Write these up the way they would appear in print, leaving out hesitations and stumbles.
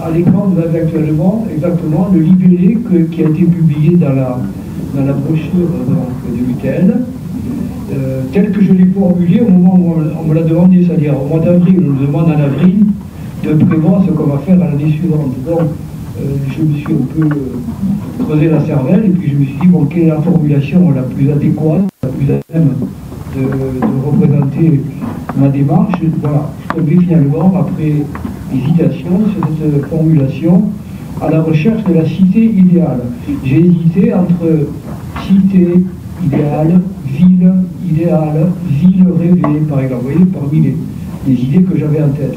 à l'écran, vous avez actuellement exactement le libellé qui a été publié dans la brochure de l'UTL, tel que je l'ai formulé au moment où on me l'a demandé, c'est-à-dire au mois d'avril. On nous demande en avril de prévoir ce qu'on va faire à l'année suivante. Donc, je me suis un peu creusé la cervelle et puis je me suis dit, bon, quelle est la formulation la plus adéquate, la plus à même de représenter ma démarche. Voilà, je suis tombé finalement, après hésitation, sur cette formulation, à la recherche de la cité idéale. J'ai hésité entre cité idéale, ville idéale, ville rêvée, par exemple, vous voyez, parmi les idées que j'avais en tête.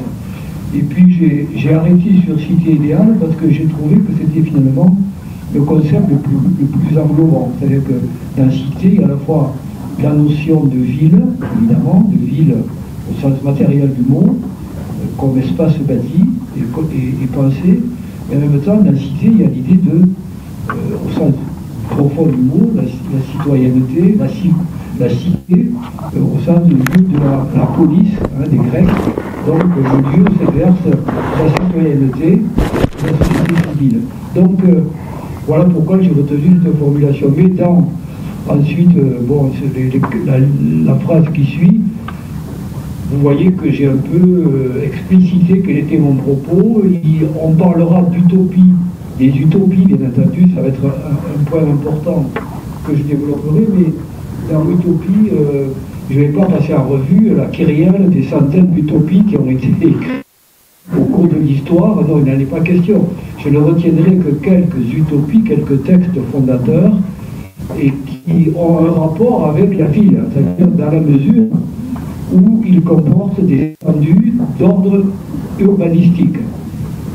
Et puis j'ai arrêté sur cité idéale parce que j'ai trouvé que c'était finalement le concept le plus englobant. C'est-à-dire que dans cité, il y a à la fois la notion de ville, évidemment, de ville au sens matériel du mot, comme espace bâti et pensé, et en même temps, dans la cité, il y a l'idée de, au sens profond du mot, la citoyenneté, la cité, au sens du lieu de la police, des Grecs. Donc le lieu s'exerce la citoyenneté, la société civile. Donc voilà pourquoi j'ai retenu cette formulation. Mais ensuite, bon, la phrase qui suit, vous voyez que j'ai un peu explicité quel était mon propos. On parlera d'utopie, des utopies, bien entendu, ça va être un point important que je développerai, mais dans l'utopie, je ne vais pas passer en revue la kyrielle des centaines d'utopies qui ont été écrites au cours de l'histoire. Non, il n'en est pas question. Je ne retiendrai que quelques utopies, quelques textes fondateurs, et qui ont un rapport avec la ville, c'est-à-dire dans la mesure où ils comportent des étendues d'ordre urbanistique,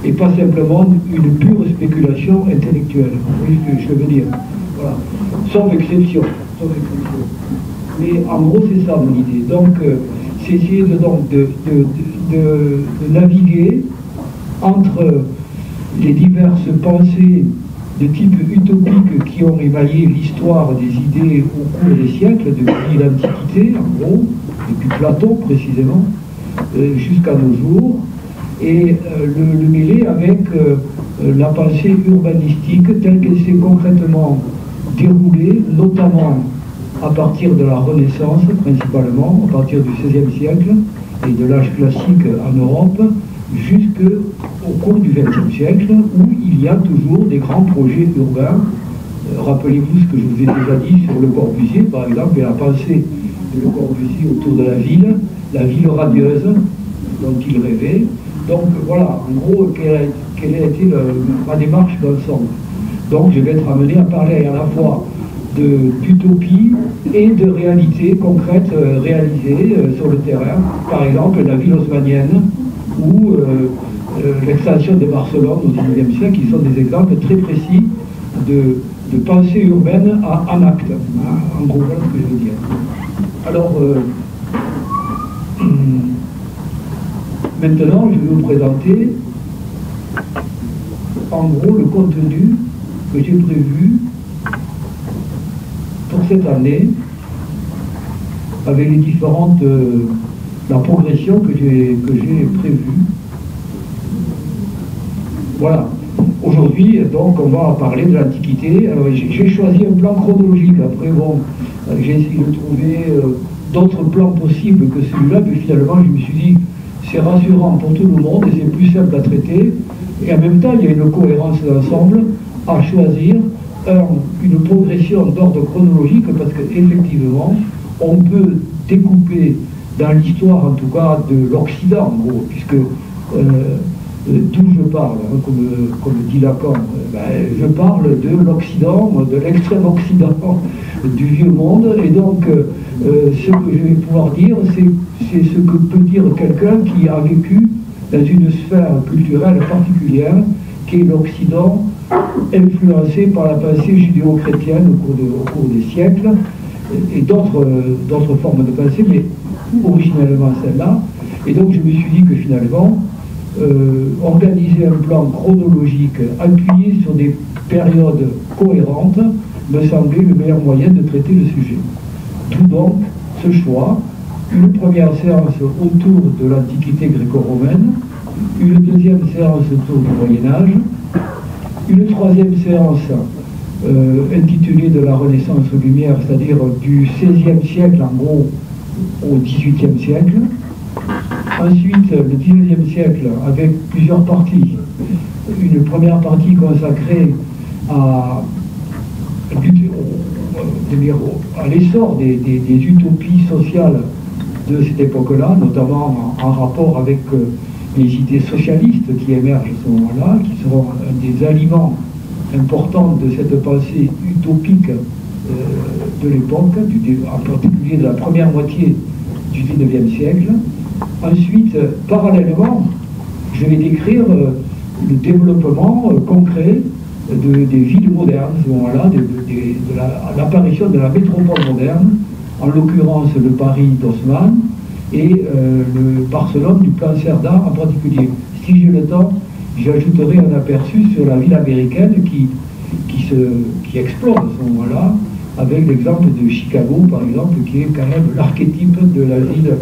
et pas simplement une pure spéculation intellectuelle. Vous voyez ce que je veux dire? Voilà. Sauf exception. Mais en gros, c'est ça mon idée. Donc, c'est essayer de naviguer entre les diverses pensées de type utopique qui ont émaillé l'histoire des idées au cours des siècles, depuis l'Antiquité, en gros, depuis Platon précisément, jusqu'à nos jours, et le mêler avec la pensée urbanistique telle qu'elle s'est concrètement déroulée, notamment à partir de la Renaissance, principalement, à partir du XVIe siècle et de l'âge classique en Europe, jusqu'au cours du XXe siècle, où il y a toujours des grands projets urbains. Rappelez-vous ce que je vous ai déjà dit sur Le Corbusier, par exemple, et la pensée de Le Corbusier autour de la ville radieuse dont il rêvait. Donc voilà, en gros, quelle a été ma démarche d'ensemble. Donc je vais être amené à parler à la fois d'utopie et de réalité concrète réalisée sur le terrain. Par exemple, la ville haussmannienne ou l'extension de Barcelone au XIXe siècle, qui sont des exemples très précis de pensée urbaine en acte. En gros, voilà ce que je veux dire. Alors, maintenant, je vais vous présenter en gros le contenu que j'ai prévu pour cette année, avec les différentes la progression que j'ai prévue. Voilà. Aujourd'hui, donc, on va parler de l'Antiquité. Alors, j'ai choisi un plan chronologique. Après, bon, j'ai essayé de trouver d'autres plans possibles que celui-là, mais finalement, je me suis dit, c'est rassurant pour tout le monde et c'est plus simple à traiter. Et en même temps, il y a une cohérence d'ensemble à choisir une progression d'ordre chronologique, parce qu'effectivement, on peut découper dans l'histoire, en tout cas, de l'Occident, en gros, puisque d'où je parle, comme dit Lacan, je parle de l'Occident, de l'extrême Occident du vieux monde, et donc ce que je vais pouvoir dire, c'est ce que peut dire quelqu'un qui a vécu dans une sphère culturelle particulière, qui est l'Occident, influencé par la pensée judéo-chrétienne au cours des siècles, et d'autres formes de pensée, mais originellement celle-là. Et donc je me suis dit que finalement, organiser un plan chronologique appuyé sur des périodes cohérentes me semblait le meilleur moyen de traiter le sujet. D'où donc ce choix, une première séance autour de l'Antiquité gréco-romaine, une deuxième séance autour du Moyen-Âge, une troisième séance intitulée de la Renaissance aux Lumières, c'est-à-dire du XVIe siècle en gros au XVIIIe siècle. Ensuite, le XIXe siècle avec plusieurs parties. Une première partie consacrée à l'essor des utopies sociales de cette époque-là, notamment en rapport avec les idées socialistes qui émergent à ce moment-là, qui seront un des aliments importants de cette pensée utopique de l'époque, en particulier de la première moitié du XIXe siècle. Ensuite, parallèlement, je vais décrire le développement concret des villes modernes, à ce moment-là, de l'apparition de la métropole moderne, en l'occurrence le Paris d'Haussmann et le Barcelone du plan Cerdà en particulier. Si j'ai le temps, j'ajouterai un aperçu sur la ville américaine qui explose à ce moment-là, avec l'exemple de Chicago, par exemple, qui est quand même l'archétype de la ville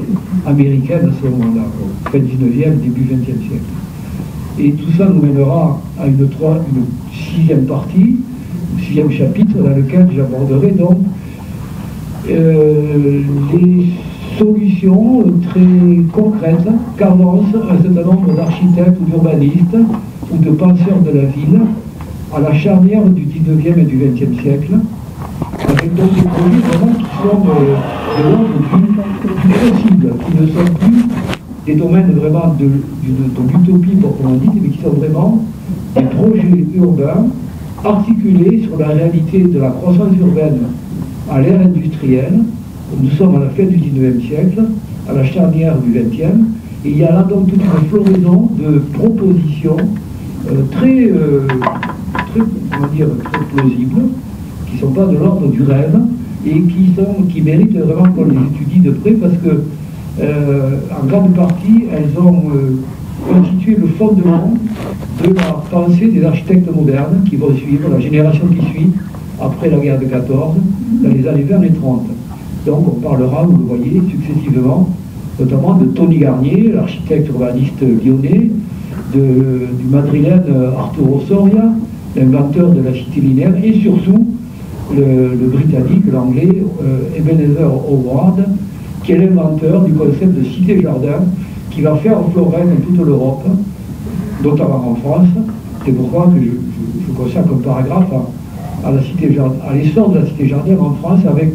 américaine à ce moment-là, fin 19e, début 20e siècle. Et tout ça nous mènera à une sixième partie, sixième chapitre, dans lequel j'aborderai donc les solutions très concrètes qu'avancent un certain nombre d'architectes ou d'urbanistes ou de penseurs de la ville à la charnière du 19e et du 20e siècle, avec donc des projets vraiment qui sont de l'ordre du possible, qui ne sont plus des domaines vraiment de l'utopie proprement dite, mais qui sont vraiment des projets urbains articulés sur la réalité de la croissance urbaine à l'ère industrielle. Nous sommes à la fin du 19e siècle, à la charnière du 20e, et il y a là donc toute une floraison de propositions très plausibles, qui ne sont pas de l'ordre du rêve, et qui méritent vraiment qu'on les étudie de près, parce que en grande partie, elles ont constitué le fondement de la pensée des architectes modernes qui vont suivre, la génération qui suit, après la guerre de 14, dans les années 20 et 30. Donc on parlera, vous le voyez, successivement, notamment de Tony Garnier, l'architecte urbaniste lyonnais, du madrilène Arturo Soria, l'inventeur de la cité linéaire, et surtout le britannique, l'anglais Ebenezer Howard, qui est l'inventeur du concept de cité-jardin, qui va faire fleurir dans toute l'Europe, notamment en France. C'est pourquoi que je consacre un paragraphe à l'essor de la cité-jardin en France, avec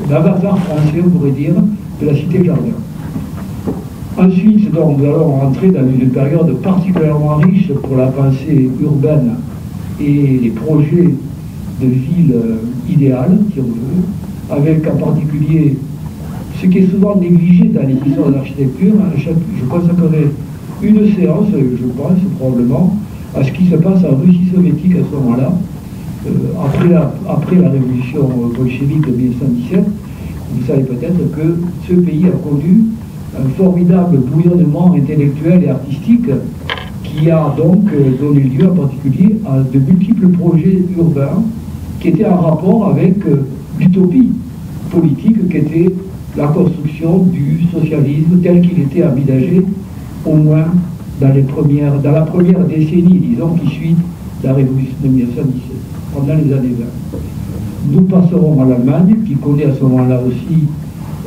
l'avatar français, on pourrait dire, de la cité-jardin. Ensuite, donc, nous allons rentrer dans une période particulièrement riche pour la pensée urbaine et les projets de ville idéale, si on veut, avec en particulier ce qui est souvent négligé dans les questions de l'architecture. Je consacrerai une séance, je pense probablement, à ce qui se passe en Russie soviétique à ce moment-là, après la révolution bolchevique de 1917. Vous savez peut-être que ce pays a connu un formidable bouillonnement intellectuel et artistique qui a donc donné lieu en particulier à de multiples projets urbains qui étaient en rapport avec l'utopie politique qu'était la construction du socialisme tel qu'il était envisagé, au moins dans la première décennie, disons, qui suit la révolution de 1917, pendant les années 20. Nous passerons à l'Allemagne, qui connaît à ce moment-là aussi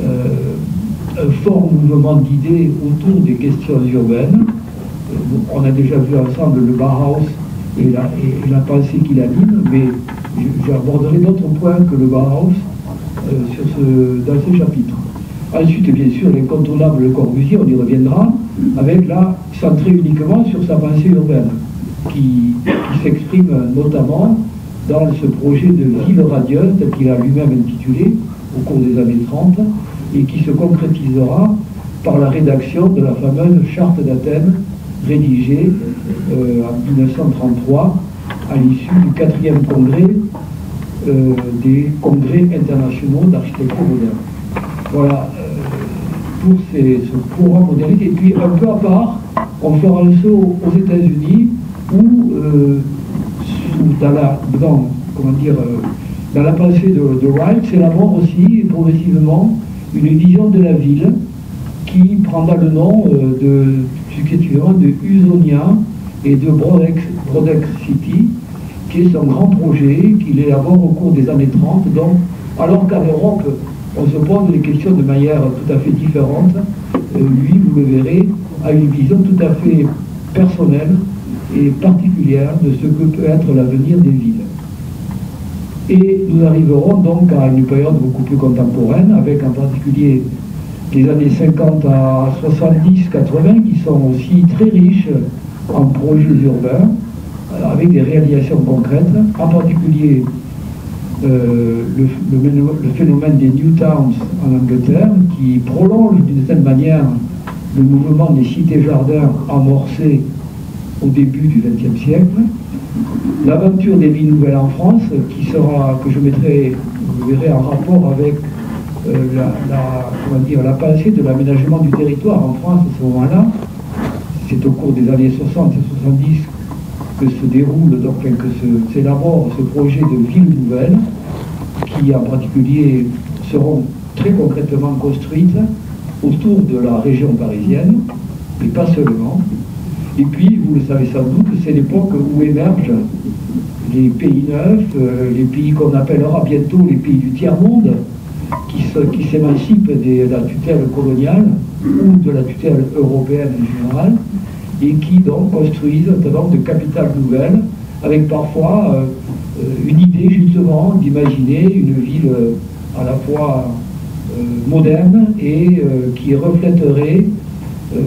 un fort mouvement d'idées autour des questions urbaines. On a déjà vu ensemble le Bauhaus et la pensée qui l'anime, mais j'aborderai d'autres points que le Bauhaus dans ce chapitre. Ensuite, bien sûr, l'incontournable Le Corbusier, on y reviendra, avec là, centré uniquement sur sa pensée urbaine, qui s'exprime notamment dans ce projet de ville radieuse qu'il a lui-même intitulé au cours des années 30, et qui se concrétisera par la rédaction de la fameuse Charte d'Athènes, rédigée en 1933 à l'issue du 4e congrès des congrès internationaux d'architecture moderne. Voilà pour ce programme modernité. Et puis un peu à part, on fera un saut aux États-Unis où dans la pensée de Wright s'élabore aussi progressivement une vision de la ville qui prendra le nom successivement de Usonia et de Brodex City, qui est son grand projet qu'il élabore au cours des années 30. Donc, alors qu'en Europe, on se pose les questions de manière tout à fait différente, lui, vous le verrez, a une vision tout à fait personnelle et particulière de ce que peut être l'avenir des villes. Et nous arriverons donc à une période beaucoup plus contemporaine, avec en particulier les années 50 à 70-80, qui sont aussi très riches en projets urbains, avec des réalisations concrètes, en particulier le phénomène des New Towns en Angleterre, qui prolonge d'une certaine manière le mouvement des cités-jardins amorcé au début du XXe siècle. L'aventure des villes nouvelles en France, que je mettrai, vous verrez, en rapport avec la pensée de l'aménagement du territoire en France à ce moment-là. C'est au cours des années 60 et 70 que se déroule, donc que s'élabore ce projet de ville nouvelle, qui en particulier seront très concrètement construites autour de la région parisienne, mais pas seulement. Et puis, vous le savez sans doute, c'est l'époque où émergent les pays neufs, les pays qu'on appellera bientôt les pays du tiers-monde, qui s'émancipent de la tutelle coloniale ou de la tutelle européenne en général, et qui donc construisent un certain nombre de capitales nouvelles, avec parfois une idée justement d'imaginer une ville à la fois moderne et qui reflèterait le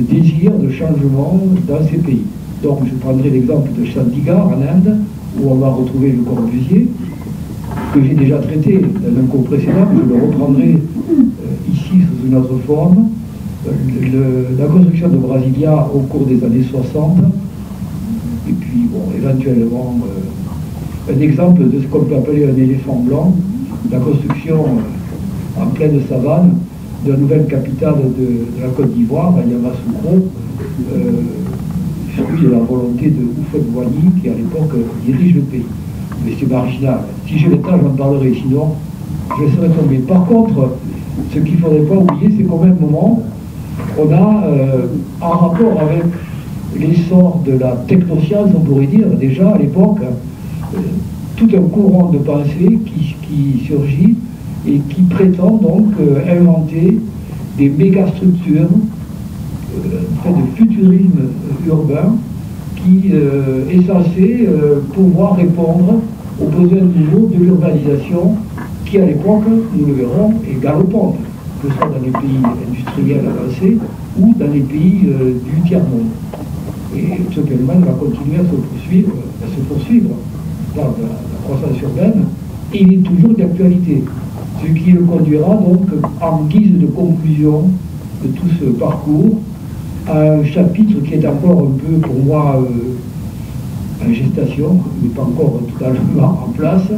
désir de changement dans ces pays. Donc je prendrai l'exemple de Chandigarh en Inde, où on va retrouver le Corbusier, que j'ai déjà traité dans un cours précédent, je le reprendrai ici sous une autre forme. La construction de Brasilia au cours des années 60, et puis bon, éventuellement un exemple de ce qu'on peut appeler un éléphant blanc, la construction en pleine savane de la nouvelle capitale de la Côte d'Ivoire, à Yamoussoukro, fruit de la volonté de Houphouët-Boigny, qui à l'époque dirige le pays. Mais c'est marginal. Si j'ai le temps, j'en parlerai, sinon je serai tombé. Par contre, ce qu'il ne faudrait pas oublier, c'est qu'au même moment, on a, en rapport avec l'essor de la technoscience, on pourrait dire, déjà à l'époque, tout un courant de pensée qui surgit et qui prétend donc inventer des mégastructures, de futurisme urbain, qui est censé pouvoir répondre aux besoins nouveaux de l'urbanisation, qui à l'époque, nous le verrons, est galopante, que ce soit dans les pays industriels avancés ou dans les pays du tiers-monde. Et ce phénomène va continuer à se poursuivre dans la croissance urbaine, et il est toujours d'actualité. Ce qui le conduira donc, en guise de conclusion de tout ce parcours, à un chapitre qui est encore un peu, pour moi, en gestation, il n'est pas encore totalement en place,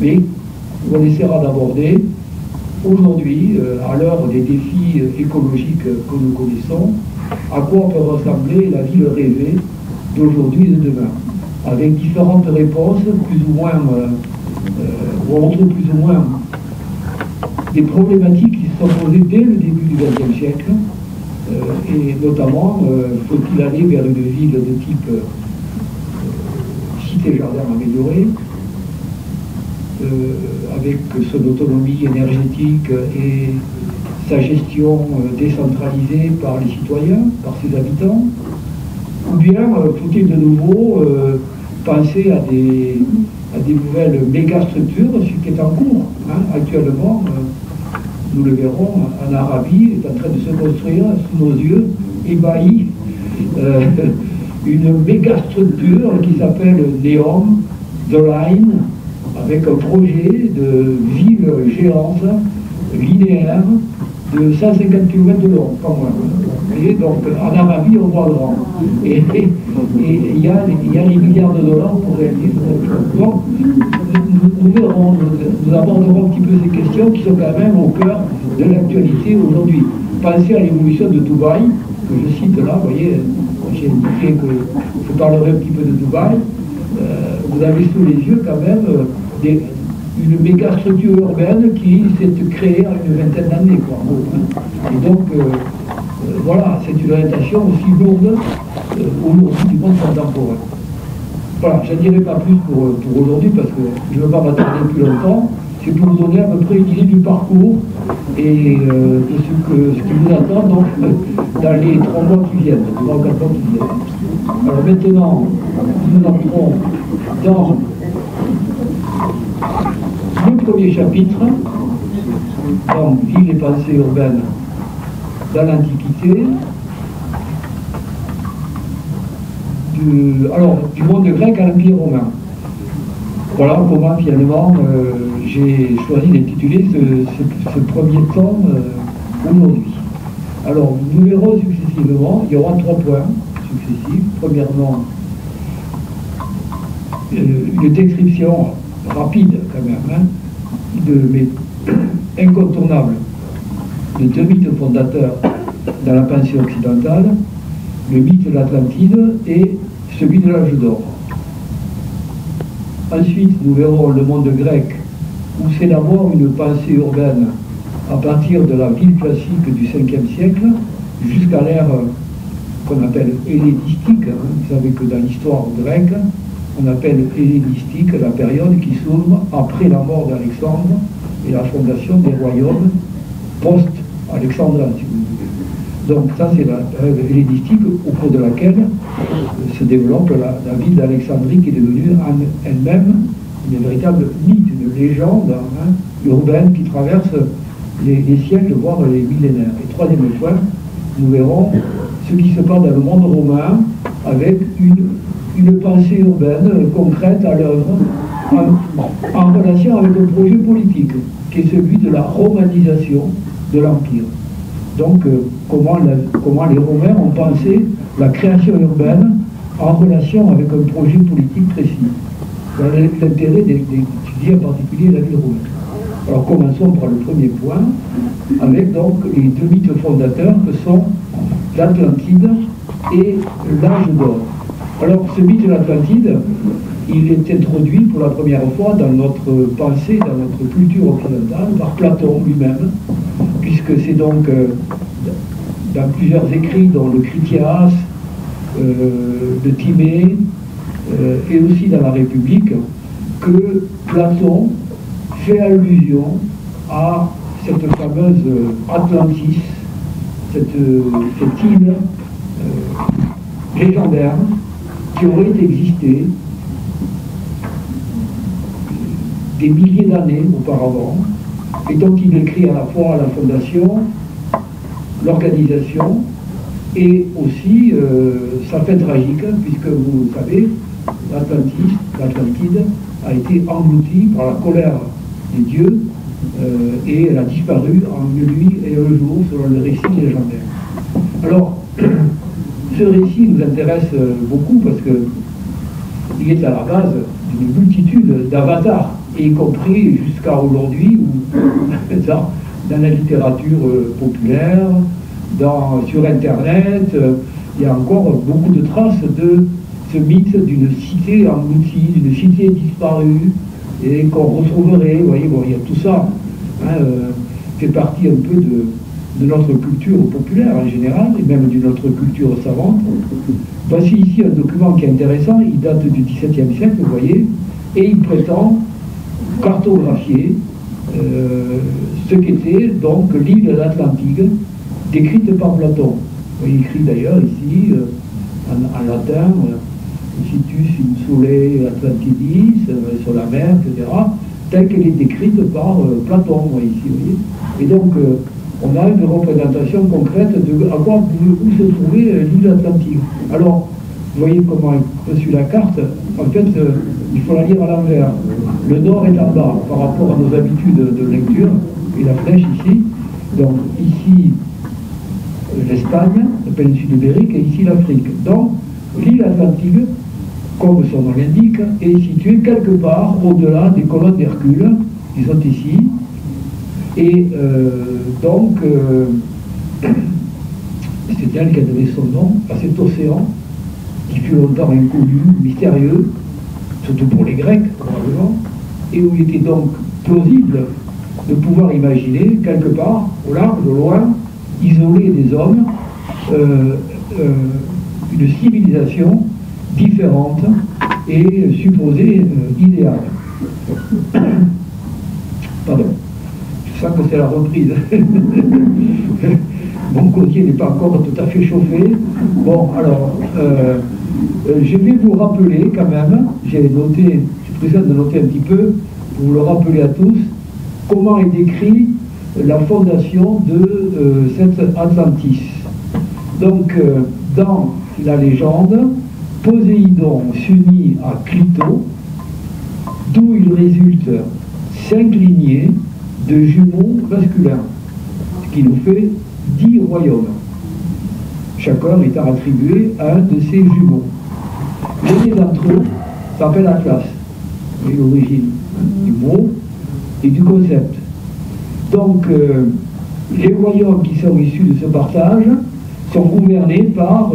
mais on essaiera d'aborder aujourd'hui, à l'heure des défis écologiques que nous connaissons, à quoi peut ressembler la ville rêvée d'aujourd'hui et de demain, avec différentes réponses, plus ou moins, où on retrouve plus ou moins des problématiques qui se sont posées dès le début du XXe siècle, et notamment, faut-il aller vers une ville de type cité-jardin améliorée, avec son autonomie énergétique et sa gestion décentralisée par les citoyens, par ses habitants, ou bien faut-il de nouveau penser à des nouvelles mégastructures, ce qui est en cours. Actuellement, nous le verrons, en Arabie est en train de se construire sous nos yeux, ébahis, une mégastructure qui s'appelle NEOM, The Line, avec un projet de ville géante, linéaire, de 150 km de long, pas moins. Et donc, en Arabie, on voit grand. Et il y a les milliards de dollars pour réaliser cette chose. Donc, nous verrons, nous aborderons un petit peu ces questions qui sont quand même au cœur de l'actualité aujourd'hui. Pensez à l'évolution de Dubaï, que je cite là, vous voyez, j'ai indiqué que je parlerai un petit peu de Dubaï. Vous avez sous les yeux quand même une méga structure urbaine qui s'est créée en une vingtaine d'années, quoi, en gros, hein. Et donc, voilà, c'est une orientation aussi lourde aujourd'hui du monde contemporain. Voilà, je n'en dirai pas plus pour aujourd'hui parce que je ne veux pas m'attarder plus longtemps. C'est pour vous donner à peu près une idée du parcours et de ce qui nous attend donc, dans les 3 mois qui viennent, 3 ou 4 mois qui viennent. Alors maintenant, nous entrons dans le premier chapitre, donc Ville et pensée urbaine dans l'Antiquité, du monde grec à l'Empire romain. Voilà comment finalement j'ai choisi d'intituler ce premier tome aujourd'hui. Alors nous verrons successivement, il y aura 3 points successifs. Premièrement, une description rapide quand même, hein, mais incontournable de 2 mythes fondateurs dans la pensée occidentale, le mythe de l'Atlantide et celui de l'âge d'or. Ensuite, nous verrons le monde grec, où c'est d'abord une pensée urbaine à partir de la ville classique du 5e siècle jusqu'à l'ère qu'on appelle hellénistique. Vous savez que dans l'histoire grecque, on appelle hellénistique la période qui s'ouvre après la mort d'Alexandre et la fondation des royaumes post-alexandrins, si vous voulez. Donc ça, c'est la période hellénistique au cours de laquelle se développe la ville d'Alexandrie qui est devenue elle-même une véritable mythe, une légende, hein, urbaine qui traverse les siècles, voire les millénaires. Et troisième point, nous verrons ce qui se passe dans le monde romain avec une pensée urbaine concrète à l'œuvre en relation avec un projet politique qui est celui de la romanisation de l'Empire. Donc, comment les Romains ont pensé la création urbaine en relation avec un projet politique précis. L'intérêt d'étudier en particulier la ville romaine. Alors, commençons par le premier point, avec donc les 2 mythes fondateurs que sont l'Atlantide et l'âge d'or. Alors, ce mythe de l'Atlantide, il est introduit pour la première fois dans notre pensée, dans notre culture occidentale, par Platon lui-même, puisque c'est donc dans plusieurs écrits, dont le Critias, de Timée, et aussi dans la République, que Platon fait allusion à cette fameuse Atlantis, cette île légendaire qui aurait existé des milliers d'années auparavant, et donc il écrit à la fois la fondation, l'organisation, et aussi sa fin tragique, puisque vous savez, l'Atlantide a été engloutie par la colère des dieux, et elle a disparu en une nuit et un jour, selon le récit légendaire. Alors, ce récit nous intéresse beaucoup parce qu'il est à la base d'une multitude d'avatars, y compris jusqu'à aujourd'hui, dans la littérature populaire, sur Internet, il y a encore beaucoup de traces de ce mythe d'une cité engloutie, d'une cité disparue, et qu'on retrouverait. Vous voyez, bon, il y a tout ça, hein, fait partie un peu de notre culture populaire en général, et même de notre culture savante. Voici ici un document qui est intéressant, il date du XVIIe siècle, vous voyez, et il prétend cartographier ce qu'était donc l'île d'Atlantide, décrite par Platon. Il écrit d'ailleurs ici, en latin, Situs insulae Atlantidis, sur la mer, etc., telle qu'elle est décrite par Platon, ici, vous voyez. Et donc, on a une représentation concrète de à quoi où se trouvait l'île d'Atlantide. Alors, vous voyez comment est reçue la carte. En fait, il faut la lire à l'envers. Le nord est en bas par rapport à nos habitudes de lecture, et la flèche ici. Donc, ici, l'Espagne, la péninsule ibérique, et ici l'Afrique. Donc, l'île Atlantide, comme son nom l'indique, est située quelque part au-delà des colonnes d'Hercule, qui sont ici. Et donc, c'est elle qui a donné son nom à cet océan, qui fut longtemps inconnu, mystérieux, surtout pour les Grecs, probablement, et où il était donc plausible de pouvoir imaginer, quelque part, au large, au loin, isolé des hommes, une civilisation différente et supposée idéale. Pardon, je sens que c'est la reprise. Mon côté n'est pas encore tout à fait chauffé. Bon, alors, je vais vous rappeler quand même, j'ai noté, je présente de noter un petit peu, pour vous le rappeler à tous, comment est décrit la fondation de cette Atlantis. Donc, dans la légende, Poséidon s'unit à Clito, d'où il résulte 5 lignées de jumeaux masculins, ce qui nous fait 10 royaumes, chacun étant attribué à un de ses jumeaux. L'un d'entre eux s'appelle Atlas, et l'origine du mot et du concept. Donc, les royaumes qui sont issus de ce partage sont gouvernés par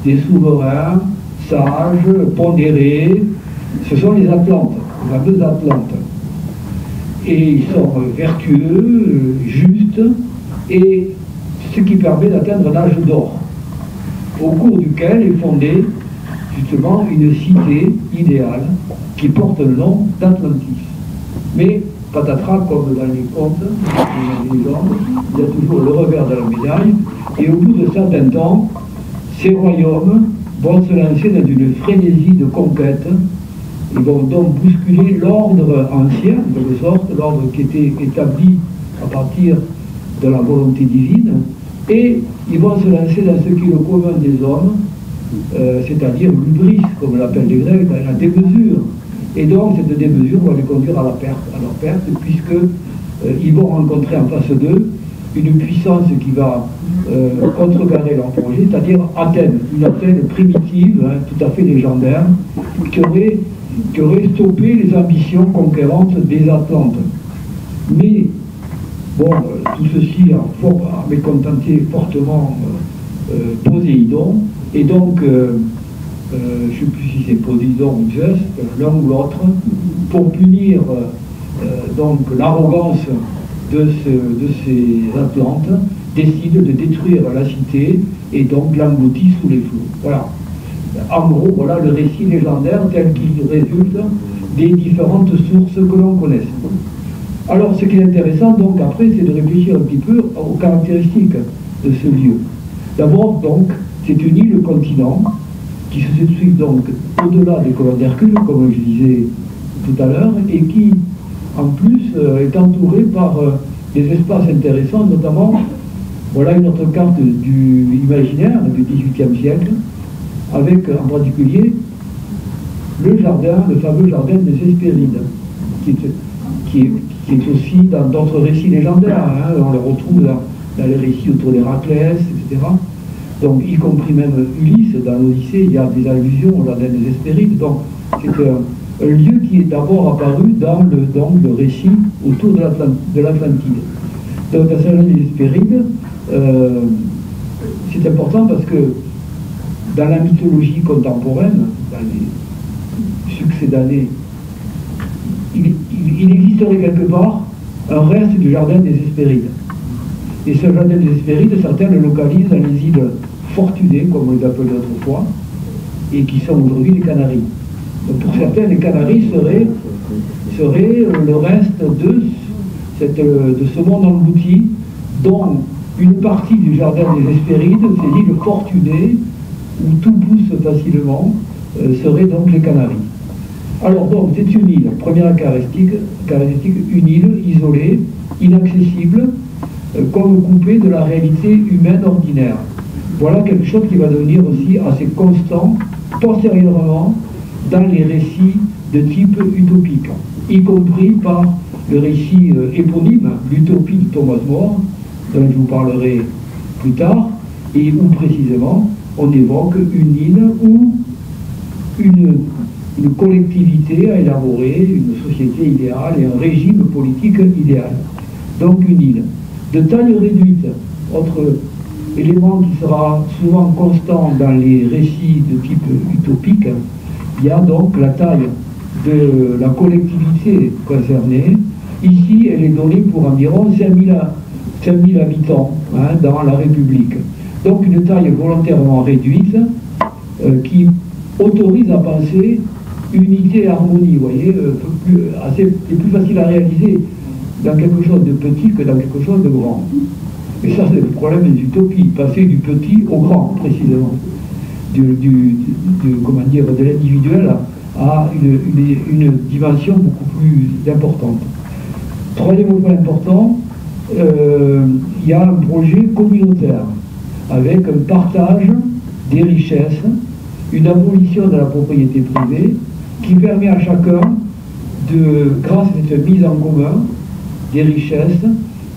des souverains sages, pondérés. Ce sont les Atlantes, les fameuses Atlantes. Et ils sont vertueux, justes, et ce qui permet d'atteindre l'âge d'or, au cours duquel est fondée justement une cité idéale qui porte le nom d'Atlantis. Mais patatras, comme dans les contes, il y a toujours le revers de la médaille, et au bout de certains temps, ces royaumes vont se lancer dans une frénésie de conquête. Ils vont donc bousculer l'ordre ancien, de quelque sorte, l'ordre qui était établi à partir de la volonté divine, et ils vont se lancer dans ce qui est le commun des hommes, c'est-à-dire l'hubris, comme l'appellent les Grecs, dans la démesure. Et donc cette démesure va les conduire à leur perte, puisqu'ils vont rencontrer en face d'eux une puissance qui va contrecarrer leur projet, c'est-à-dire Athènes, une Athènes primitive, hein, tout à fait légendaire, qui aurait stoppé les ambitions conquérantes des Atlantes. Mais, bon, tout ceci a mécontenté fortement Poséidon, et donc, je ne sais plus si c'est Poséidon ou Zeus, l'un ou l'autre, pour punir donc l'arrogance de ces Atlantes, décide de détruire la cité et donc l'engloutit sous les flots. Voilà. En gros, voilà le récit légendaire tel qu'il résulte des différentes sources que l'on connaisse. Alors, ce qui est intéressant, donc, après, c'est de réfléchir un petit peu aux caractéristiques de ce lieu. D'abord, donc, c'est une île-continent qui se situe donc au-delà des colonnes d'Hercule, comme je disais tout à l'heure, et qui, en plus, est entourée par des espaces intéressants, notamment, voilà une autre carte du imaginaire du XVIIIe siècle, avec en particulier le fameux jardin des Hespérides, qui est aussi dans d'autres récits légendaires, hein, on le retrouve dans les récits autour d'Héraclès, etc. Donc, y compris même Ulysse, dans l'Odyssée, il y a des allusions au jardin des Hespérides. Donc, c'est un lieu qui est d'abord apparu dans le récit autour de l'Atlantide. Donc, dans ce jardin des Hespérides, c'est important parce que dans la mythologie contemporaine, dans les succédanés, il existerait quelque part un reste du jardin des Hespérides. Et ce jardin des Hespérides, certains le localisent dans les îles Fortunées, comme on les appelait autrefois, et qui sont aujourd'hui les Canaries. Donc pour certains, les Canaries seraient le reste de ce monde englouti, dont une partie du jardin des Hespérides, ces îles Fortunées, où tout pousse facilement, seraient donc les Canaries. Alors donc, c'est une île, première caractéristique, une île isolée, inaccessible, comme coupée de la réalité humaine ordinaire. Voilà quelque chose qui va devenir aussi assez constant, postérieurement, dans les récits de type utopique, y compris par le récit éponyme, l'utopie de Thomas More, dont je vous parlerai plus tard, et où précisément on évoque une île où une collectivité a élaboré une société idéale et un régime politique idéal. Donc une île de taille réduite. Autre élément qui sera souvent constant dans les récits de type utopique, il y a donc la taille de la collectivité concernée. Ici, elle est donnée pour environ 5000 habitants hein, dans la République. Donc une taille volontairement réduite qui autorise à penser unité et harmonie, vous voyez, c'est plus facile à réaliser dans quelque chose de petit que dans quelque chose de grand. Et ça, c'est le problème des utopies, passer du petit au grand, précisément. Comment dire, de l'individuel à une dimension beaucoup plus importante. Troisième point important, il y a un projet communautaire avec un partage des richesses, une abolition de la propriété privée qui permet à chacun, grâce à cette mise en commun des richesses,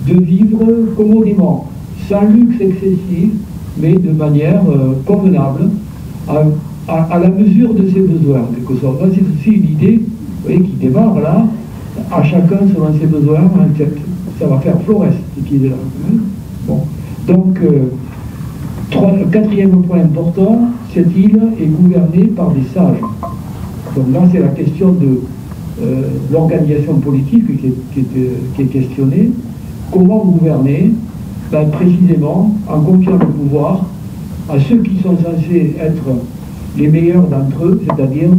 de vivre commodément, sans luxe excessif, mais de manière convenable, à la mesure de ses besoins, en quelque sorte. C'est aussi une idée qui démarre là, à chacun selon ses besoins, ça va faire Flores, cette idée-là. Bon. Donc, quatrième point important, cette île est gouvernée par des sages. Donc là, c'est la question de l'organisation politique qui est questionnée. Comment gouverner? Ben, précisément en confiant le pouvoir à ceux qui sont censés être les meilleurs d'entre eux, c'est-à-dire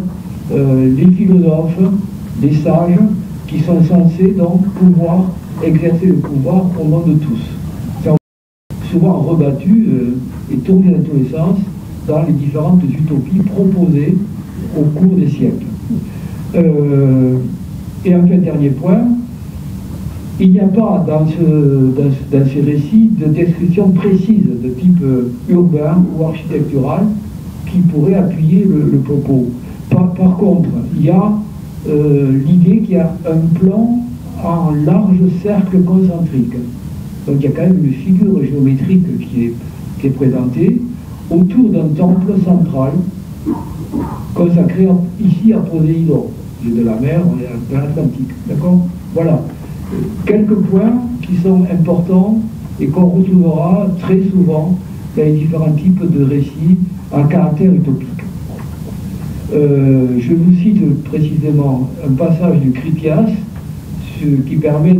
les philosophes, les sages, qui sont censés donc pouvoir exercer le pouvoir au nom de tous. C'est souvent rebattu et tourné dans tous les sens dans les différentes utopies proposées au cours des siècles. Et enfin, dernier point, il n'y a pas dans ces récits de description précise de type urbain ou architectural qui pourrait appuyer le propos. Par contre, il y a l'idée qu'il y a un plan en large cercle concentrique. Donc il y a quand même une figure géométrique qui est présentée autour d'un temple central consacré ici à Poséidon. De la mer, on est dans l'Atlantique. D'accord? Voilà. Quelques points qui sont importants et qu'on retrouvera très souvent dans les différents types de récits à caractère utopique. Je vous cite précisément un passage du Critias qui permet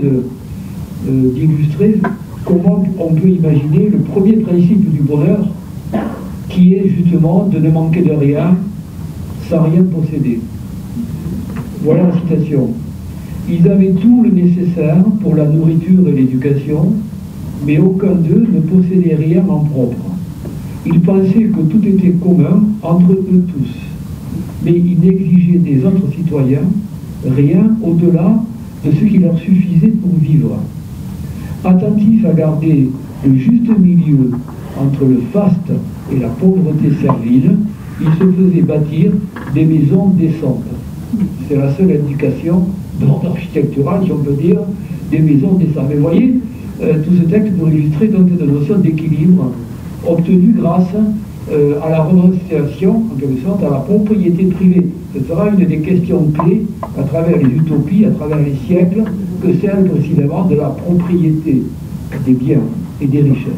d'illustrer comment on peut imaginer le premier principe du bonheur qui est justement de ne manquer de rien sans rien posséder. Voilà la citation. Ils avaient tout le nécessaire pour la nourriture et l'éducation, mais aucun d'eux ne possédait rien en propre. Ils pensaient que tout était commun entre eux tous, mais ils n'exigeaient des autres citoyens rien au-delà de ce qui leur suffisait pour vivre. Attentifs à garder le juste milieu entre le faste et la pauvreté servile, ils se faisaient bâtir des maisons décentes. C'est la seule indication d'ordre architectural, si on peut dire, des maisons décentes. Mais vous voyez, tout ce texte pour illustrer donc cette notion d'équilibre obtenue grâce à la renonciation, en quelque sorte, à la propriété privée. Ce sera une des questions clés à travers les utopies, à travers les siècles, que celle précisément de la propriété des biens et des richesses.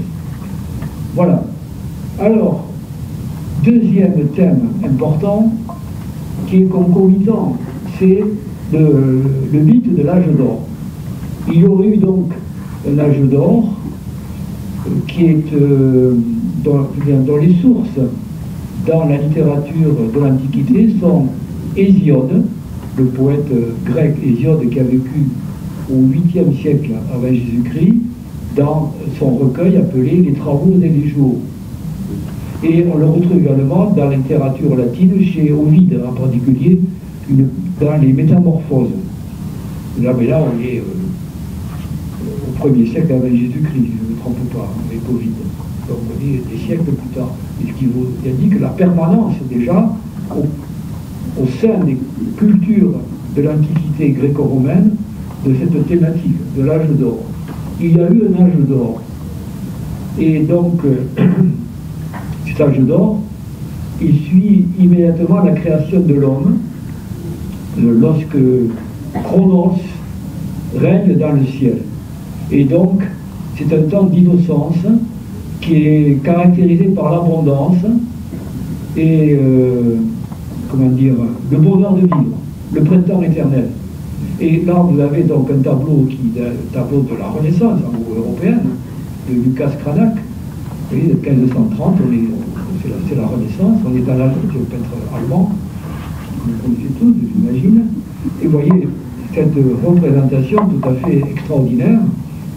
Voilà. Alors, deuxième thème important, qui est concomitant, c'est le mythe de l'âge d'or. Il y aurait eu donc un âge d'or qui est dont les sources dans la littérature de l'Antiquité sont Hésiode, le poète grec Hésiode qui a vécu au 8e siècle avant Jésus-Christ, dans son recueil appelé Les Travaux d'Élégiaux. Et on le retrouve également dans la littérature latine, chez Ovide en particulier, dans les Métamorphoses. Là, mais là, on est au 1er siècle avant Jésus-Christ, je ne me trompe pas, avec Ovide. Donc on est des siècles plus tard. Et ce qui vous indique la permanence déjà au sein des cultures de l'Antiquité gréco-romaine de cette thématique, de l'âge d'or. Il y a eu un âge d'or. Et donc, cet âge d'or, il suit immédiatement la création de l'homme, lorsque Chronos règne dans le ciel. Et donc, c'est un temps d'innocence qui est caractérisé par l'abondance et, comment dire, le bonheur de vivre. le printemps éternel. Et là, vous avez donc un tableau de la Renaissance européenne, de Lucas Cranach, vous voyez, de 1530, c'est la Renaissance, on est dans l'âge du peintre allemand, vous connaissez tous, j'imagine, et vous voyez cette représentation tout à fait extraordinaire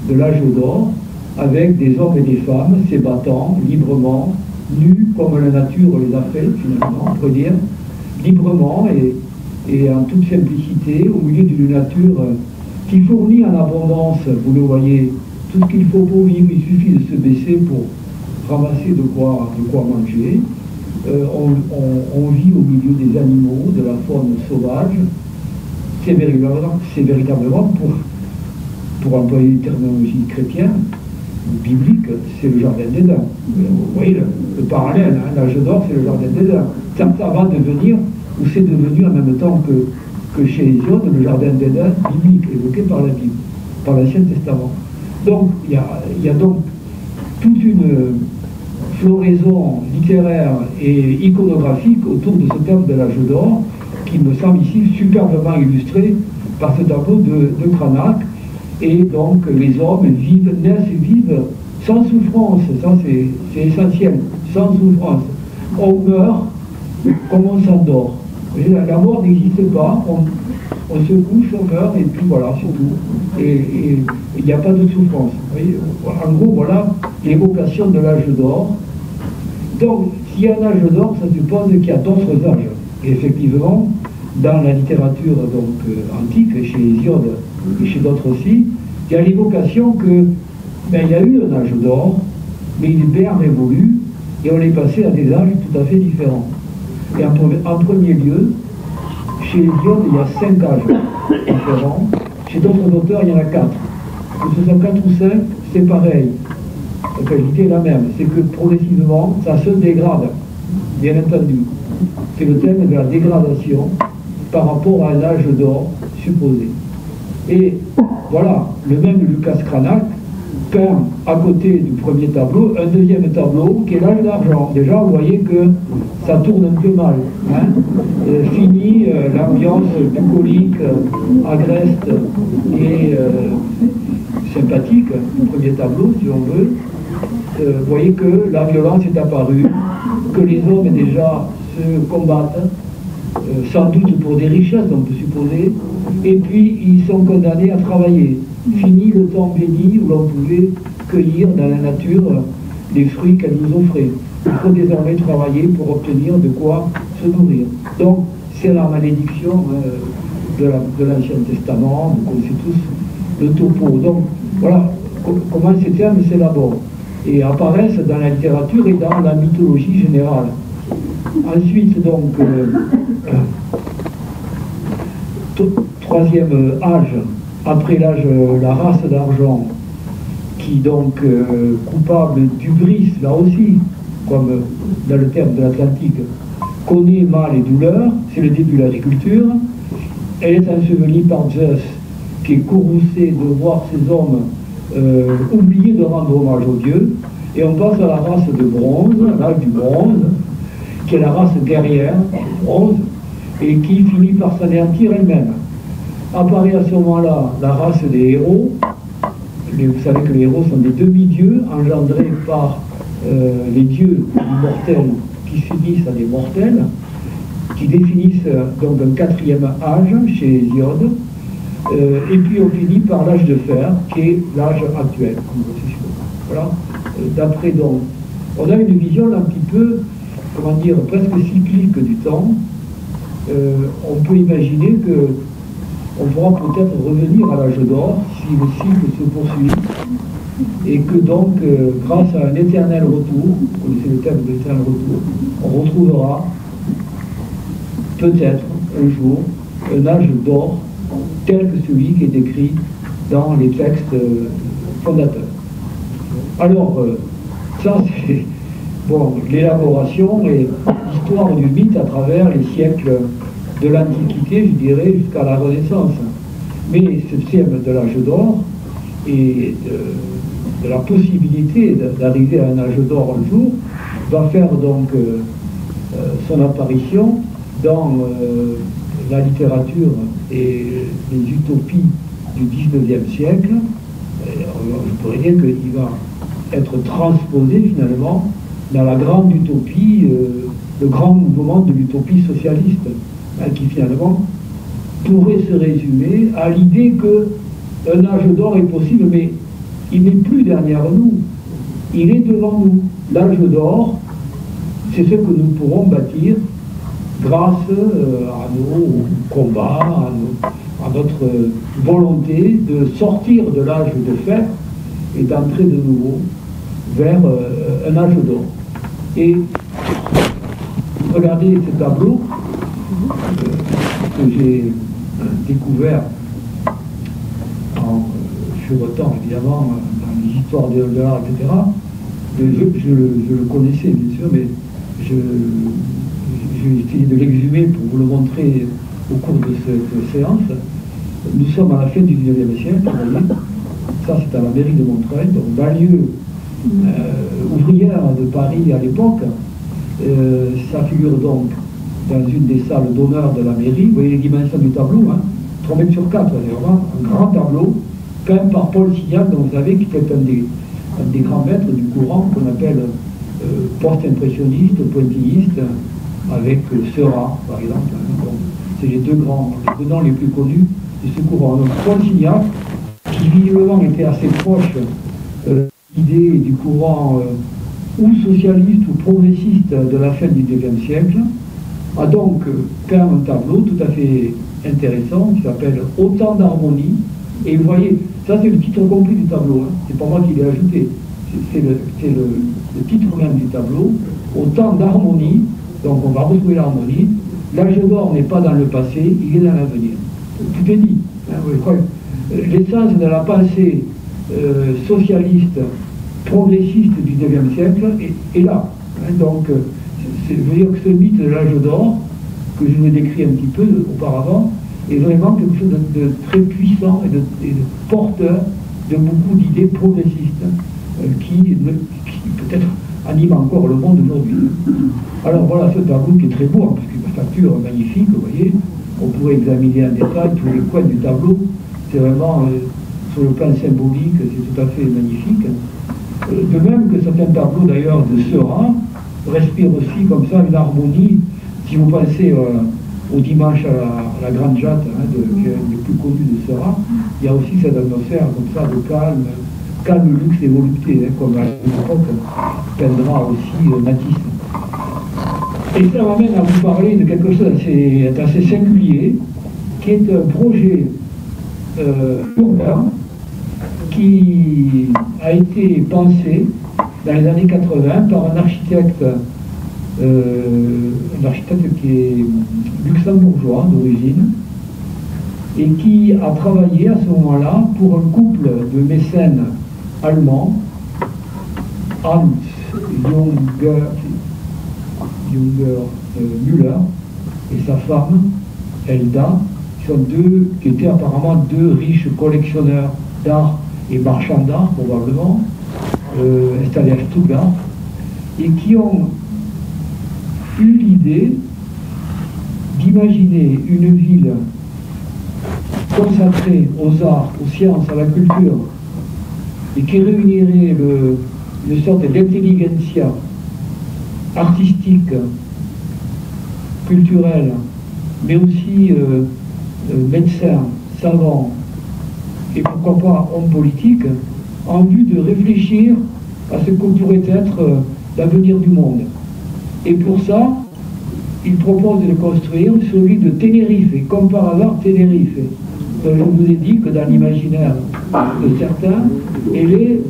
de l'âge d'or, avec des hommes et des femmes s'ébattant librement, nus comme la nature les a fait, finalement, on peut dire, librement et en toute simplicité, au milieu d'une nature qui fournit en abondance, vous le voyez, tout ce qu'il faut pour vivre, il suffit de se baisser pour ramasser de quoi manger. On vit au milieu des animaux, de la faune sauvage. C'est véritablement, pour employer une terminologie chrétienne, biblique, c'est le jardin d'Éden. Vous voyez le parallèle, hein, l'âge d'or, c'est le jardin d'Éden. Ça va devenir, ou c'est devenu en même temps que chez Hésiode, le jardin d'Éden biblique, évoqué par la Bible, par l'Ancien Testament. Donc, il y a donc toute une floraison littéraire et iconographique autour de ce thème de l'âge d'or, qui me semble ici superbement illustré par ce tableau de Cranach. Et donc les hommes naissent et vivent sans souffrance, ça c'est essentiel, sans souffrance. On meurt comme on s'endort. La mort n'existe pas, on se couche, on meurt, et puis voilà, c'est tout. Et il n'y a pas de souffrance. En gros, voilà l'évocation de l'âge d'or. Donc, s'il y a un âge d'or, ça suppose qu'il y a d'autres âges. Et effectivement, dans la littérature antique, chez Hésiode et chez d'autres aussi, il y a l'évocation que il y a eu un âge d'or, mais il est bien révolu, et on est passé à des âges tout à fait différents. Et en premier lieu, chez Hésiode, il y a 5 âges différents. Chez d'autres auteurs, il y en a 4. Que ce soit 4 ou 5, c'est pareil. Donc l'idée est la même, c'est que progressivement, ça se dégrade, bien entendu. C'est le thème de la dégradation par rapport à un âge d'or supposé. Et voilà, le même Lucas Cranach peint à côté du premier tableau un deuxième tableau qui est l'âge d'argent. Déjà, vous voyez que ça tourne un peu mal. Hein. Fini l'ambiance bucolique, agreste et sympathique du premier tableau, si on veut. Vous voyez que la violence est apparue, que les hommes déjà se combattent, sans doute pour des richesses, on peut supposer, et puis ils sont condamnés à travailler. Fini le temps béni où l'on pouvait cueillir dans la nature les fruits qu'elle nous offrait. Il faut désormais travailler pour obtenir de quoi se nourrir. Donc, c'est la malédiction de l'Ancien Testament, vous connaissez tous le topo. Donc, voilà comment ces termes s'élaborent et apparaissent dans la littérature et dans la mythologie générale. Ensuite, donc, troisième âge, après l'âge, la race d'argent, qui donc, coupable d'hubris, là aussi, comme dans le terme de l'Atlantique, connaît mal et douleur, c'est le début de l'agriculture. Elle est ensevelie par Zeus, qui est courroucé de voir ces hommes oublier de rendre hommage aux dieux. Et on passe à la race de bronze, l'âge du bronze, qui est la race guerrière, bronze, et qui finit par s'anéantir elle-même. Apparaît à ce moment-là la race des héros. Mais vous savez que les héros sont des demi-dieux engendrés par les dieux immortels qui subissent à des mortels, qui définissent donc un quatrième âge chez Hésiode. Et puis on finit par l'âge de fer, qui est l'âge actuel, comme vous savez. Voilà. D'après donc, on a une vision un petit peu, comment dire, presque cyclique du temps. On peut imaginer que on pourra peut-être revenir à l'âge d'or si le cycle se poursuit et que donc, grâce à un éternel retour, vous connaissez le terme de l'éternel retour, on retrouvera peut-être un jour un âge d'or tel que celui qui est décrit dans les textes fondateurs. Alors, ça c'est bon, l'élaboration et l'histoire du mythe à travers les siècles de l'Antiquité, je dirais, jusqu'à la Renaissance. Mais ce thème de l'âge d'or et de la possibilité d'arriver à un âge d'or un jour va faire donc son apparition dans la littérature et les utopies du XIXe siècle, je pourrais dire qu'il va être transposé finalement dans la grande utopie, le grand mouvement de l'utopie socialiste, hein, qui finalement pourrait se résumer à l'idée qu'un âge d'or est possible, mais il n'est plus derrière nous, il est devant nous. L'âge d'or, c'est ce que nous pourrons bâtir grâce à nos combats, à notre volonté de sortir de l'âge de fer et d'entrer de nouveau vers un âge d'or. Et regardez ce tableau que j'ai découvert en furetant évidemment dans les histoires de l'art, etc. Je le connaissais bien sûr, mais j'ai essayé de l'exhumer pour vous le montrer au cours de cette séance. Nous sommes à la fin du XIXe siècle, vous voyez. Ça c'est à la mairie de Montreuil, donc banlieue ouvrière de Paris à l'époque. Ça figure donc dans une des salles d'honneur de la mairie. Vous voyez les dimensions du tableau, hein, 3 mètres sur 4, c'est vraiment un grand tableau, peint par Paul Signac, donc vous savez, qui était un des grands maîtres du courant qu'on appelle post-impressionniste, pointilliste, avec Seurat, par exemple. Hein. C'est les deux noms les plus connus de ce courant. Donc Paul Signac, qui visiblement était assez proche l'idée du courant ou socialiste ou progressiste de la fin du XIXe siècle, a donc peint un tableau tout à fait intéressant qui s'appelle Autant d'harmonie. Et vous voyez, ça c'est le titre complet du tableau, hein. C'est pas moi qui l'ai ajouté, c'est le titre même du tableau, Autant d'harmonie. Donc on va retrouver l'harmonie. L'âge d'or n'est pas dans le passé, il est dans l'avenir. Tout est dit. Hein, l'essence de la pensée socialiste, progressiste du XIXe siècle est là. Hein, donc, je veux dire que ce mythe de l'âge d'or, que je vous ai décrit un petit peu auparavant, est vraiment quelque chose de très puissant et de porteur de beaucoup d'idées progressistes qui peut-être animent encore le monde aujourd'hui. Alors voilà ce tableau qui est très beau, parce qu'une facture magnifique, vous voyez. On pourrait examiner en détail tous les coins du tableau. C'est vraiment, sur le plan symbolique, c'est tout à fait magnifique. De même que certains tableaux d'ailleurs de Seurat respirent aussi comme ça une harmonie. Si vous pensez au dimanche à la Grande Jatte, hein, qui est le plus connu de Seurat, il y a aussi cette atmosphère comme ça de calme, luxe et volupté, hein, comme à l'époque peindra aussi Matisse. Et ça m'amène à vous parler de quelque chose d'assez singulier, qui est un projet urbain qui a été pensé dans les années 80 par un architecte qui est luxembourgeois d'origine et qui a travaillé à ce moment-là pour un couple de mécènes allemands, Hans Müller et sa femme Elda, qui étaient apparemment deux riches collectionneurs d'art et marchands d'art probablement, installés à Stuttgart, et qui ont eu l'idée d'imaginer une ville consacrée aux arts, aux sciences, à la culture, et qui réunirait une sorte d'intelligentsia artistique, culturelle, mais aussi médecins, savants, et pourquoi pas hommes politiques, en vue de réfléchir à ce que pourrait être l'avenir du monde. Et pour ça, il propose de construire sur l'île de Tenerife, et comme par hasard, Tenerife. Je vous ai dit que dans l'imaginaire de certains, elle est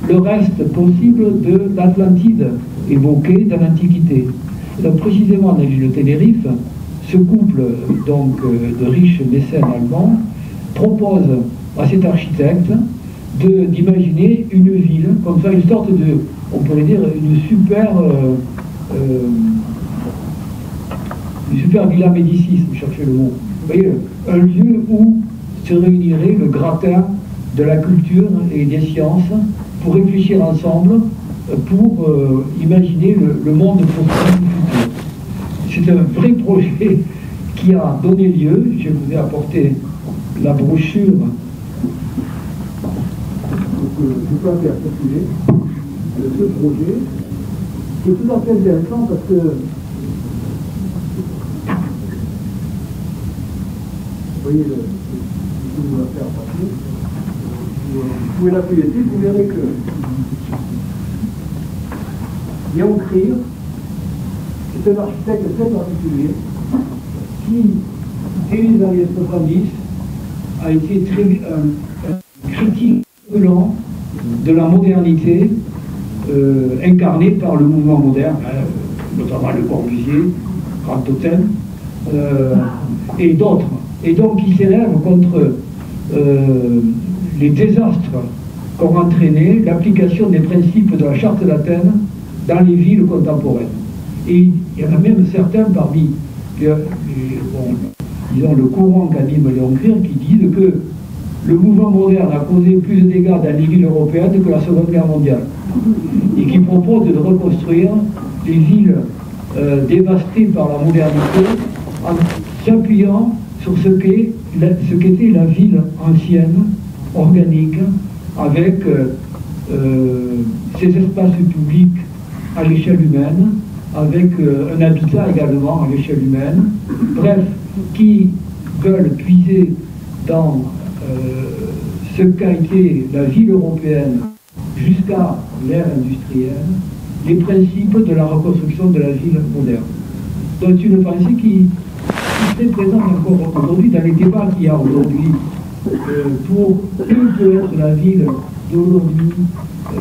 le reste possible de l'Atlantide, évoqué dans l'Antiquité. Donc précisément dans l'île de Tenerife, ce couple donc, de riches mécènes allemands propose à cet architecte d'imaginer une ville, comme ça, une sorte de, on pourrait dire, une super Villa Médicis, vous cherchez le mot. Vous voyez, un lieu où se réunirait le gratin de la culture et des sciences pour réfléchir ensemble, pour imaginer le monde possible du futur. C'est un vrai projet qui a donné lieu, je vous ai apporté la brochure. Donc, je peux faire circuler ce projet, qui est tout à fait intéressant parce que vous voyez le que nous va faire passer. Vous pouvez l'appuyer dessus, vous verrez que Léon Krier, c'est un architecte très particulier qui, dès les années 70, a été très critique violent de la modernité incarnée par le mouvement moderne, notamment Le Corbusier, Grand Totem, et d'autres. Et donc il s'élève contre les désastres qu'ont entraîné l'application des principes de la Charte d'Athènes dans les villes contemporaines. Et il y en a même certains parmi disons, le courant qu'anime Léon Krier qui disent que le mouvement moderne a causé plus de dégâts dans les villes européennes que la Seconde Guerre mondiale. Et qui propose de reconstruire les villes dévastées par la modernité en s'appuyant sur ce qu'était la ville ancienne, organique, avec ses espaces publics à l'échelle humaine, avec un habitat également à l'échelle humaine, bref, qui veulent puiser dans ce qu'a été la ville européenne jusqu'à l'ère industrielle, les principes de la reconstruction de la ville moderne. Donc c'est une pensée qui est présente encore aujourd'hui dans les débats qu'il y a aujourd'hui pour quelle peut être la ville d'aujourd'hui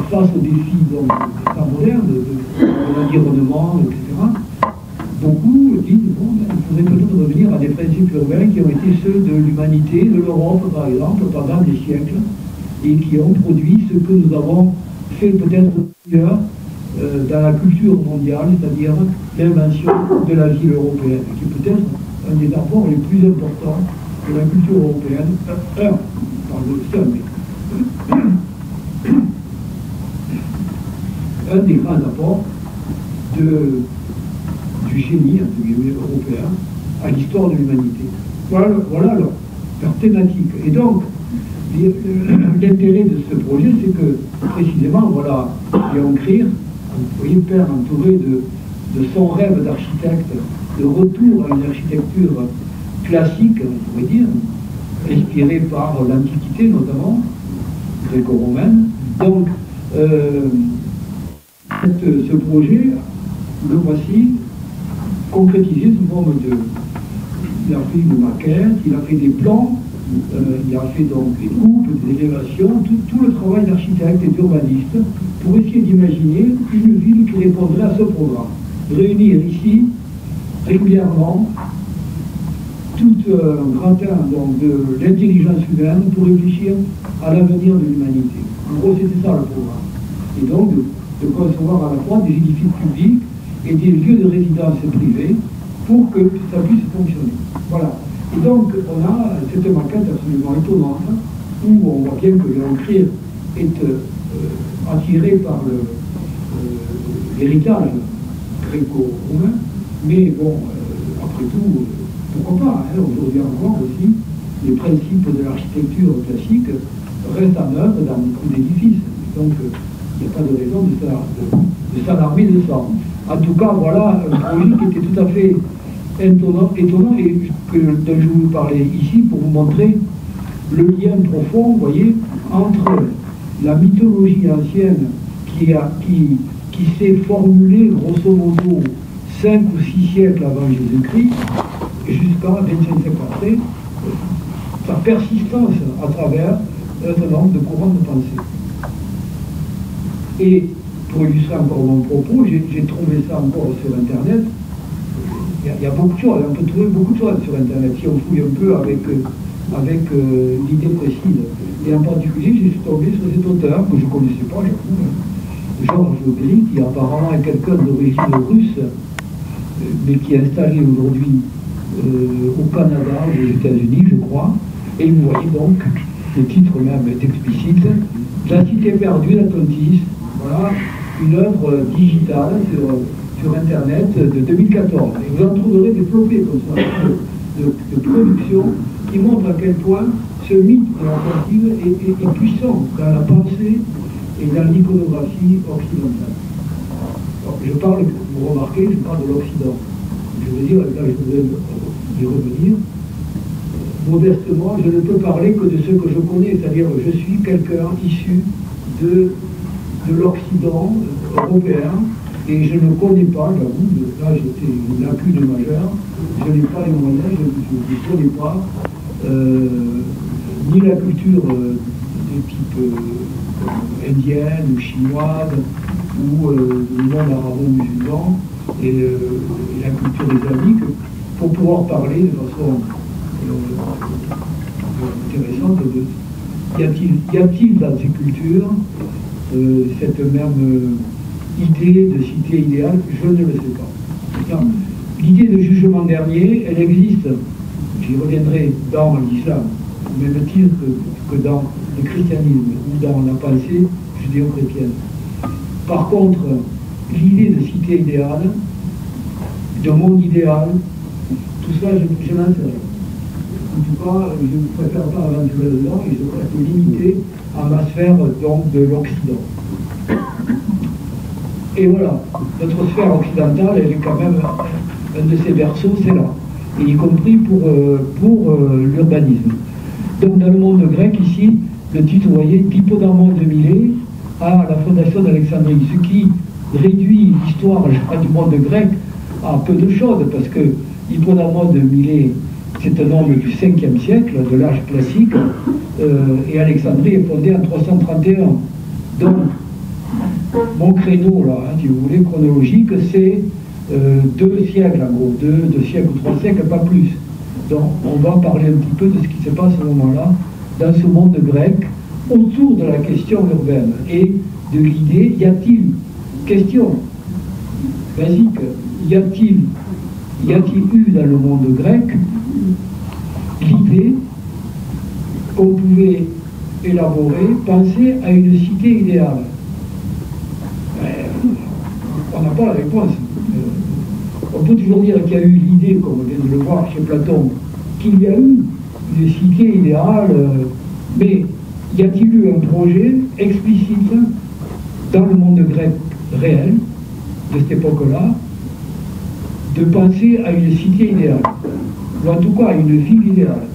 face aux défis donc, des temps modernes, de l'environnement, etc. Beaucoup disent bon, il faudrait peut-être revenir à des principes urbains qui ont été ceux de l'humanité, de l'Europe par exemple, pendant des siècles, et qui ont produit ce que nous avons fait peut-être ailleurs dans la culture mondiale, c'est-à-dire l'invention de la ville européenne, qui est peut-être un des apports les plus importants de la culture européenne. Un des grands apports du génie européen à l'histoire de l'humanité. Voilà leur thématique. Et donc, l'intérêt de ce projet, c'est que, précisément, voilà, Léon Krier, vous voyez, père entouré de son rêve d'architecte, de retour à une architecture classique, on pourrait dire, inspirée par l'Antiquité notamment, gréco-romaine. Donc, ce projet, le voici, concrétisé sous forme de... Il a fait une maquette, il a fait des plans, il a fait donc des coupes, des élévations, tout le travail d'architecte et d'urbaniste pour essayer d'imaginer une ville qui répondrait à ce programme. Réunir ici, régulièrement, tout un gratin donc, de l'intelligence humaine pour réfléchir à l'avenir de l'humanité. En gros, c'était ça le programme. Et donc, de concevoir à la fois des édifices publics et des lieux de résidence privés pour que ça puisse fonctionner. Voilà. Et donc, on a cette maquette absolument étonnante où on voit bien que Léon Krier est attiré par l'héritage gréco-romain, mais bon, après tout, pourquoi pas, hein, aujourd'hui encore aussi, les principes de l'architecture classique restent en œuvre dans beaucoup d'édifices. Donc, il n'y a pas de raison de s'alarmer de ça. En tout cas, voilà un projet qui était tout à fait étonnant et dont je vous parlais ici pour vous montrer le lien profond, vous voyez, entre la mythologie ancienne qui s'est formulée grosso modo 5 ou 6 siècles avant Jésus-Christ jusqu'à 25 siècles après, sa persistance à travers un certain nombre de courants de pensée. Et pour illustrer encore mon propos, j'ai trouvé ça encore sur Internet. Il y a beaucoup de choses, on peut trouver beaucoup de choses sur Internet si on fouille un peu avec l'idée précise. Et en particulier, j'ai tombé sur cet auteur que je ne connaissais pas, j'avoue, Georges Perry, qui apparemment est quelqu'un d'origine russe, mais qui est installé aujourd'hui au Canada, aux États-Unis, je crois. Et vous voyez donc, le titre même est explicite, La cité perdue d'Atlantis. Voilà, une œuvre digitale sur Internet de 2014. Et vous en trouverez développé comme ça. de production qui montre à quel point ce mythe de la cantine est puissant dans la pensée et dans l'iconographie occidentale. Alors, je parle, vous remarquez, je parle de l'Occident. Je veux dire, là je voudrais y revenir. Modestement, je ne peux parler que de ce que je connais, c'est-à-dire je suis quelqu'un issu de l'Occident européen, et je ne connais pas, j'avoue, là j'étais une lacune majeure, je n'ai pas les moyens, je ne connais pas ni la culture de type indienne ou chinoise, ou le monde arabo-musulman, et la culture islamique, pour pouvoir parler de façon intéressante de y a-t-il dans ces cultures cette même idée de cité idéale? Je ne le sais pas. L'idée de jugement dernier, elle existe, j'y reviendrai, dans l'islam, au même titre que dans le christianisme ou dans la pensée judéo-chrétienne. Par contre, l'idée de cité idéale, de monde idéal, tout ça, je n'en sais rien. En tout cas, je ne préfère pas aventurer dedans et je reste limité à ma sphère donc, de l'Occident. Et voilà, notre sphère occidentale, elle est quand même un de ses berceaux, c'est là, et y compris pour l'urbanisme. Donc dans le monde grec, ici, le titre, vous voyez, Hippodamon de Milet à la fondation d'Alexandrie, ce qui réduit l'histoire du monde grec à peu de choses, parce que Hippodamon de Milet, c'est un homme du 5e siècle, de l'âge classique, et Alexandrie est fondée en 331. Donc, mon créneau, là, hein, si vous voulez, chronologique, c'est 2 siècles, en gros, 2 siècles ou 3 siècles, pas plus. Donc, on va parler un petit peu de ce qui se passe à ce moment-là, dans ce monde grec, autour de la question urbaine, et de l'idée, y a-t-il, question basique, y a-t-il eu dans le monde grec l'idée qu'on pouvait élaborer, penser à une cité idéale? On n'a pas la réponse. On peut toujours dire qu'il y a eu l'idée, comme on vient de le voir chez Platon, qu'il y a eu une cité idéale, mais y a-t-il eu un projet explicite dans le monde grec réel, de cette époque-là, de penser à une cité idéale, ou en tout cas à une ville idéale?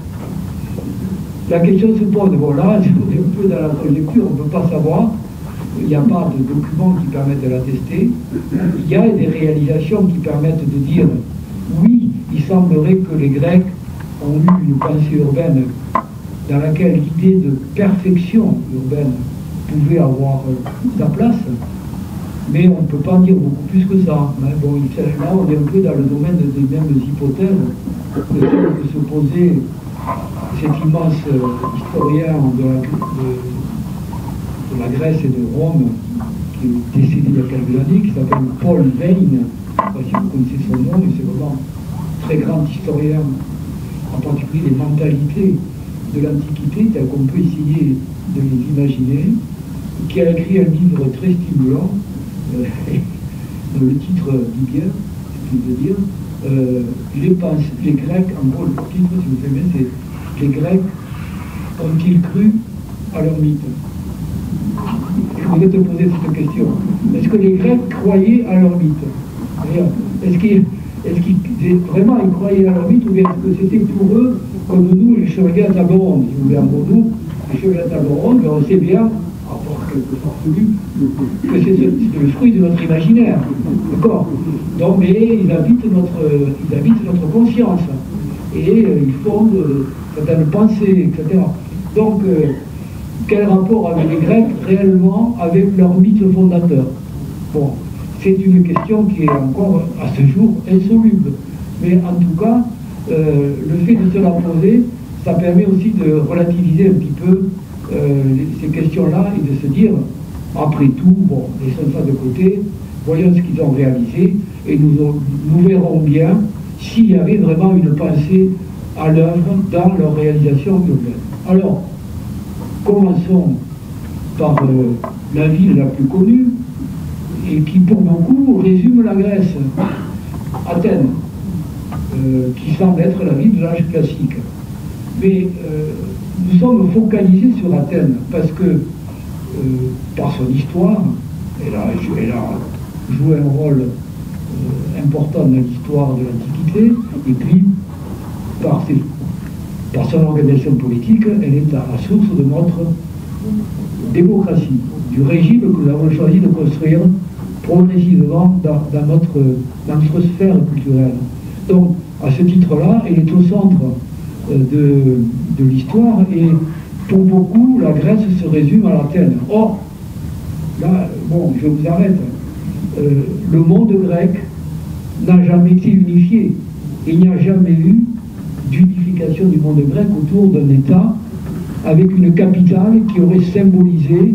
La question se pose, bon là, on est un peu dans la conjecture, on ne peut pas savoir, il n'y a pas de documents qui permettent de l'attester, il y a des réalisations qui permettent de dire, oui, il semblerait que les Grecs ont eu une pensée urbaine dans laquelle l'idée de perfection urbaine pouvait avoir sa place, mais on ne peut pas dire beaucoup plus que ça. Mais bon, là, on est un peu dans le domaine des mêmes hypothèses que celles que se posait cet immense historien de la Grèce et de Rome, qui est décédé il y a quelques années, qui s'appelle Paul Veyne. Je ne sais pas si vous connaissez son nom, mais c'est vraiment un très grand historien, en particulier des mentalités de l'Antiquité, tel qu'on peut essayer de les imaginer, qui a écrit un livre très stimulant, dont le titre dit bien ce qu'il veut dire. Les Grecs, en gros, le titre, si vous aimez, c'est « Les Grecs ont-ils cru à leur mythe ?» Je voudrais te poser cette question. Est-ce que les Grecs croyaient à leur mythe? Est-ce qu'ils vraiment ils croyaient à leur mythe, ou bien est-ce que c'était pour eux, comme nous, les chevaliers à table ronde? Si vous voulez, pour nous, les chevaliers à table ronde, on sait bien, en quelque sorte, que c'est le fruit de notre imaginaire. D'accord? Donc, mais ils habitent notre conscience. Et ils fondent certaines pensées, etc. Donc, quel rapport avaient les Grecs réellement avec leur mythe fondateur? Bon, c'est une question qui est encore à ce jour insoluble. Mais en tout cas, le fait de se la poser, ça permet aussi de relativiser un petit peu ces questions-là et de se dire, après tout, bon, laissons ça de côté, voyons ce qu'ils ont réalisé et nous verrons bien s'il y avait vraiment une pensée à l'œuvre dans leur réalisation urbaine. Alors, commençons par la ville la plus connue et qui, pour beaucoup, résume la Grèce, Athènes. qui semble être la ville de l'âge classique. Mais nous sommes focalisés sur Athènes parce que, par son histoire, elle a joué un rôle important dans l'histoire de l'Antiquité, et puis par son organisation politique, elle est à la source de notre démocratie, du régime que nous avons choisi de construire progressivement dans notre sphère culturelle. Donc, à ce titre-là, elle est au centre de l'histoire, et pour beaucoup, la Grèce se résume à l'Athènes. Or, là, bon, je vous arrête. Le monde grec n'a jamais été unifié. Il n'y a jamais eu d'unification du monde grec autour d'un État avec une capitale qui aurait symbolisé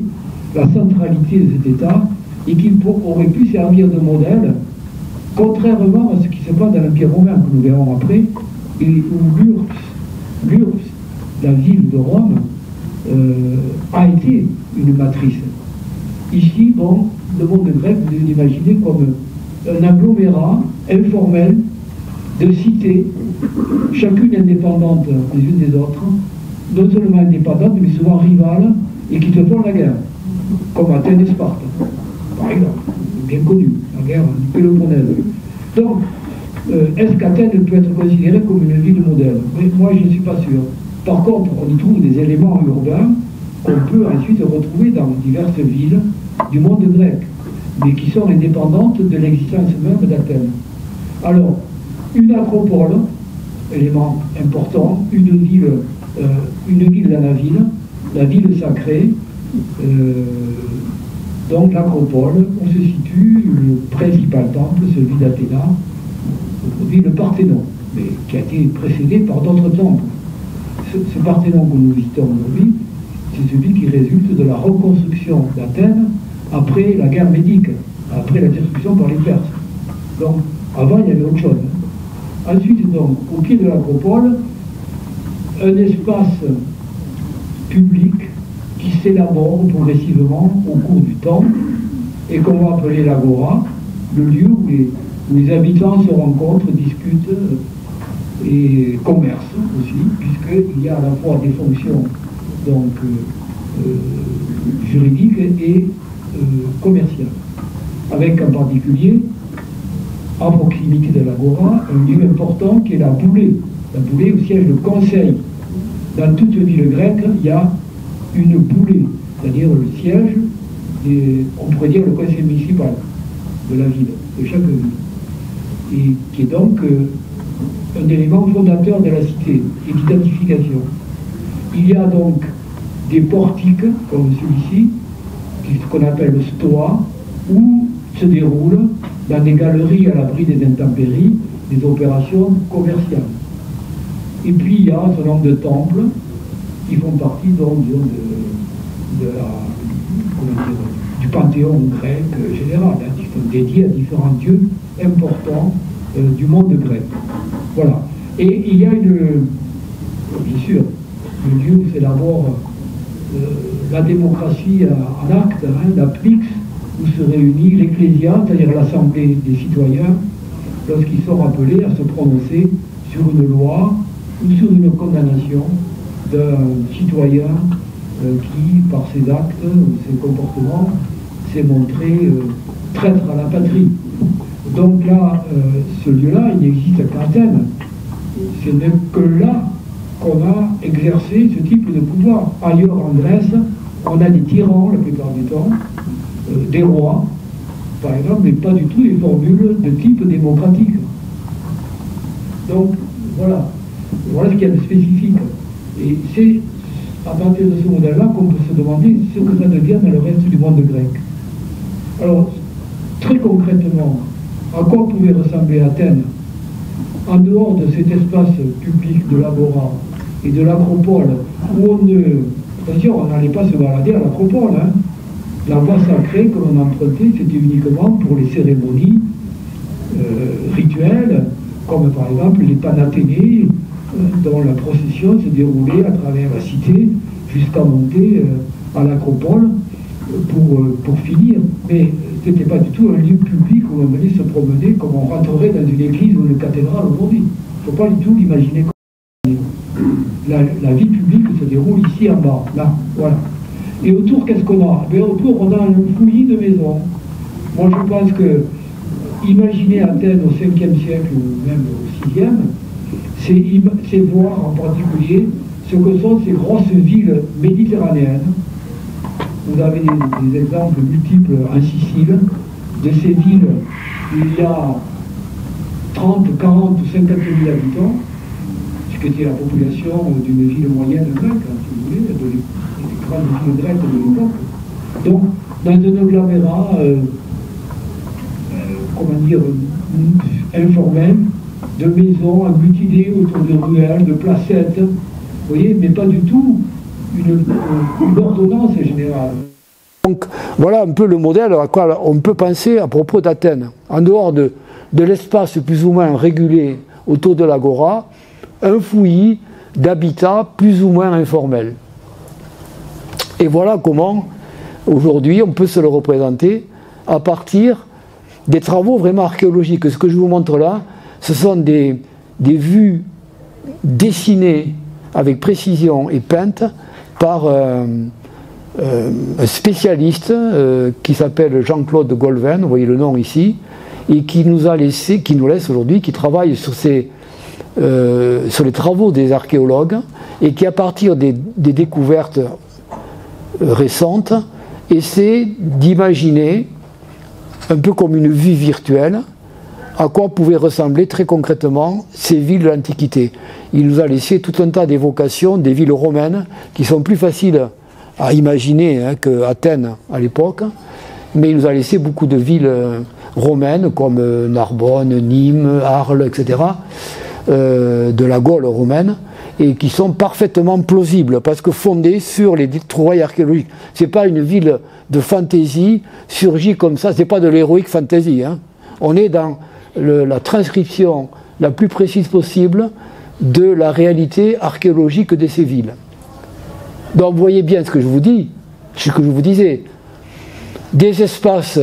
la centralité de cet État et qui aurait pu servir de modèle, contrairement à ce qui se passe dans l'Empire romain, que nous verrons après, et où l'URSS, la ville de Rome, a été une matrice. Ici, bon, le monde grec, vous devez l'imaginer comme un agglomérat informel de cités, chacune indépendante les unes des autres, non seulement indépendantes, mais souvent rivales, et qui se font la guerre, comme Athènes et Sparte, par exemple, bien connu, la guerre du Péloponnèse. Donc, est-ce qu'Athènes peut être considérée comme une ville modèle? Mais moi, je ne suis pas sûr. Par contre, on y trouve des éléments urbains qu'on peut ensuite retrouver dans diverses villes du monde grec, mais qui sont indépendantes de l'existence même d'Athènes. Alors, une acropole, élément important, une ville dans la ville sacrée, donc l'acropole, où se situe le principal temple, celui d'Athéna, aujourd'hui le Parthénon, mais qui a été précédé par d'autres temples. Ce Parthénon que nous visitons aujourd'hui, c'est celui qui résulte de la reconstruction d'Athènes après la guerre médique, après la destruction par les Perses. Donc, avant, il y avait autre chose. Ensuite, donc, au pied de l'acropole, un espace public qui s'élabore progressivement au cours du temps et qu'on va appeler l'agora, le lieu où les habitants se rencontrent, discutent et commercent aussi, puisqu'il y a à la fois des fonctions donc, juridiques et commerciales, avec en particulier, à proximité de l'agora, un lieu important qui est la Boulée où siège le conseil. Dans toute ville grecque, il y a une Boulée, c'est-à-dire le siège, on pourrait dire le conseil municipal de la ville, de chaque ville, et qui est donc un élément fondateur de la cité et d'identification. Il y a donc des portiques, comme celui-ci, qu'on appelle le stoa, où se déroulent, dans des galeries à l'abri des intempéries, des opérations commerciales. Et puis il y a un certain nombre de temples qui font partie donc du panthéon grec général, hein, qui sont dédiés à différents dieux importants du monde grec. Voilà. Et il y a bien sûr, le lieu où s'élabore la démocratie en acte, hein, la Plix, où se réunit l'Ecclésia, c'est-à-dire l'Assemblée des citoyens, lorsqu'ils sont appelés à se prononcer sur une loi ou sur une condamnation d'un citoyen qui, par ses actes ou ses comportements, s'est montré traître à la patrie. Donc là, ce lieu-là, il n'existe qu'à Athènes. Ce n'est que là qu'on a exercé ce type de pouvoir. Ailleurs en Grèce, on a des tyrans la plupart du temps, des rois, par exemple, mais pas du tout des formules de type démocratique. Donc, voilà ce qu'il y a de spécifique. Et c'est à partir de ce modèle-là qu'on peut se demander ce que ça devient dans le reste du monde grec. Alors, très concrètement, à quoi pouvait ressembler Athènes en dehors de cet espace public de l'agora et de l'acropole, où on n'allait pas se balader à l'acropole, hein. La voie sacrée que l'on empruntait, c'était uniquement pour les cérémonies rituelles, comme par exemple les Panathénées, dont la procession se déroulait à travers la cité jusqu'à monter à l'acropole pour finir. Mais ce n'était pas du tout un lieu public où on venait se promener comme on rentrerait dans une église ou une cathédrale aujourd'hui. ne faut pas du tout l'imaginer comme la vie publique se déroule ici en bas, là, voilà. Et autour, qu'est-ce qu'on a? Bien, autour, on a un fouillis de maisons. Moi, je pense que imaginer Athènes au 5e siècle ou même au 6e, c'est voir en particulier ce que sont ces grosses villes méditerranéennes. Vous avez des exemples multiples en Sicile, de ces villes où il y a 30, 40 ou 50 000 habitants, ce qui était la population d'une ville moyenne grecque, si vous voulez, des grandes villes grecques de l'époque. Donc, dans un agglomérat, comment dire, informel, de maisons agglutinées autour de ruelles, de placettes, vous voyez, mais pas du tout une ordonnance générale. Donc voilà un peu le modèle à quoi on peut penser à propos d'Athènes. En dehors de l'espace plus ou moins régulé autour de l'agora, un fouillis d'habitats plus ou moins informels. Et voilà comment, aujourd'hui, on peut se le représenter à partir des travaux vraiment archéologiques. Ce que je vous montre là, ce sont des vues dessinées avec précision et peintes par un spécialiste qui s'appelle Jean-Claude Golven, vous voyez le nom ici, et qui nous laisse aujourd'hui, qui travaille sur les travaux des archéologues, et qui à partir des découvertes récentes essaie d'imaginer, un peu comme une vue virtuelle, à quoi pouvaient ressembler très concrètement ces villes de l'Antiquité. Il nous a laissé tout un tas d'évocations des villes romaines qui sont plus faciles à imaginer qu'Athènes à l'époque, mais il nous a laissé beaucoup de villes romaines comme Narbonne, Nîmes, Arles, etc., de la Gaule romaine, et qui sont parfaitement plausibles parce que fondées sur les trouvailles archéologiques. Ce n'est pas une ville de fantaisie surgie comme ça, ce n'est pas de l'héroïque fantasy. On est dans la transcription la plus précise possible de la réalité archéologique de ces villes. Donc vous voyez bien ce que je vous dis, ce que je vous disais. Des espaces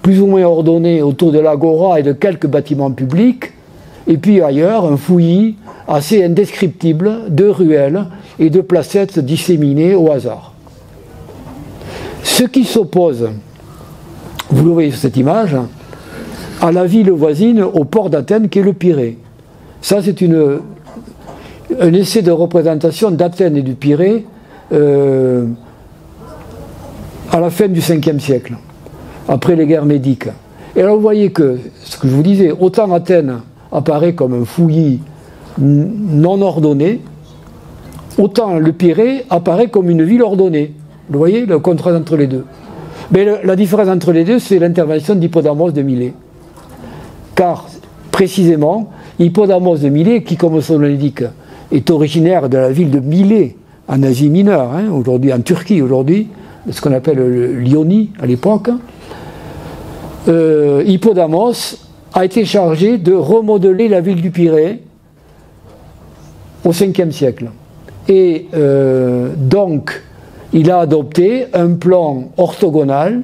plus ou moins ordonnés autour de l'agora et de quelques bâtiments publics, et puis ailleurs un fouillis assez indescriptible de ruelles et de placettes disséminées au hasard. Ce qui s'oppose, vous le voyez sur cette image, à la ville voisine, au port d'Athènes, qui est le Pirée. Ça, c'est un essai de représentation d'Athènes et du Pirée à la fin du 5e siècle, après les guerres médiques. Et alors vous voyez que, ce que je vous disais, autant Athènes apparaît comme un fouillis non ordonné, autant le Pirée apparaît comme une ville ordonnée. Vous voyez le contraste entre les deux. Mais la différence entre les deux, c'est l'intervention d'Hippodamos de Milet. Car, précisément, Hippodamos de Milet, qui, comme son nom l'indique, est originaire de la ville de Milet, en Asie mineure, aujourd'hui, en Turquie, aujourd'hui, ce qu'on appelle l'Ionie à l'époque, Hippodamos a été chargé de remodeler la ville du Pirée au 5e siècle. Et donc, il a adopté un plan orthogonal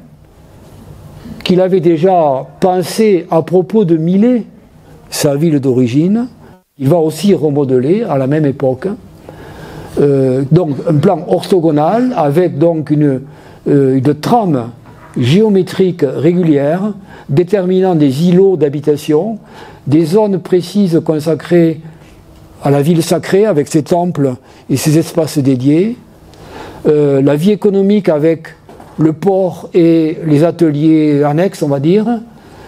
qu'il avait déjà pensé à propos de Milet, sa ville d'origine. Il va aussi remodeler à la même époque. Donc un plan orthogonal avec donc une trame géométrique régulière déterminant des îlots d'habitation, des zones précises consacrées à la ville sacrée avec ses temples et ses espaces dédiés, la vie économique avec le port et les ateliers annexes, on va dire,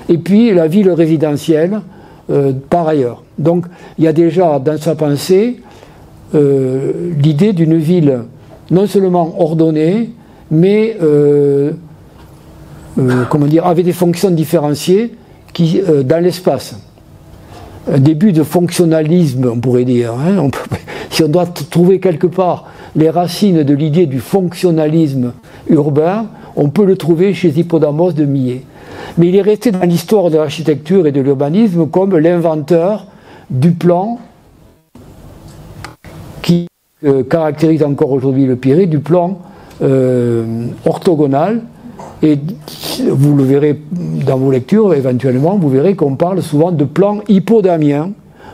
et puis la ville résidentielle par ailleurs. Donc il y a déjà dans sa pensée l'idée d'une ville non seulement ordonnée, mais comment dire, avec des fonctions différenciées dans l'espace. Un début de fonctionnalisme, on pourrait dire. Si on doit trouver quelque part les racines de l'idée du fonctionnalisme urbain, on peut le trouver chez Hippodamos de Milet. Mais il est resté dans l'histoire de l'architecture et de l'urbanisme comme l'inventeur du plan qui caractérise encore aujourd'hui le Pirée, du plan orthogonal. Et vous le verrez dans vos lectures, éventuellement, vous verrez qu'on parle souvent de plan hippodamien,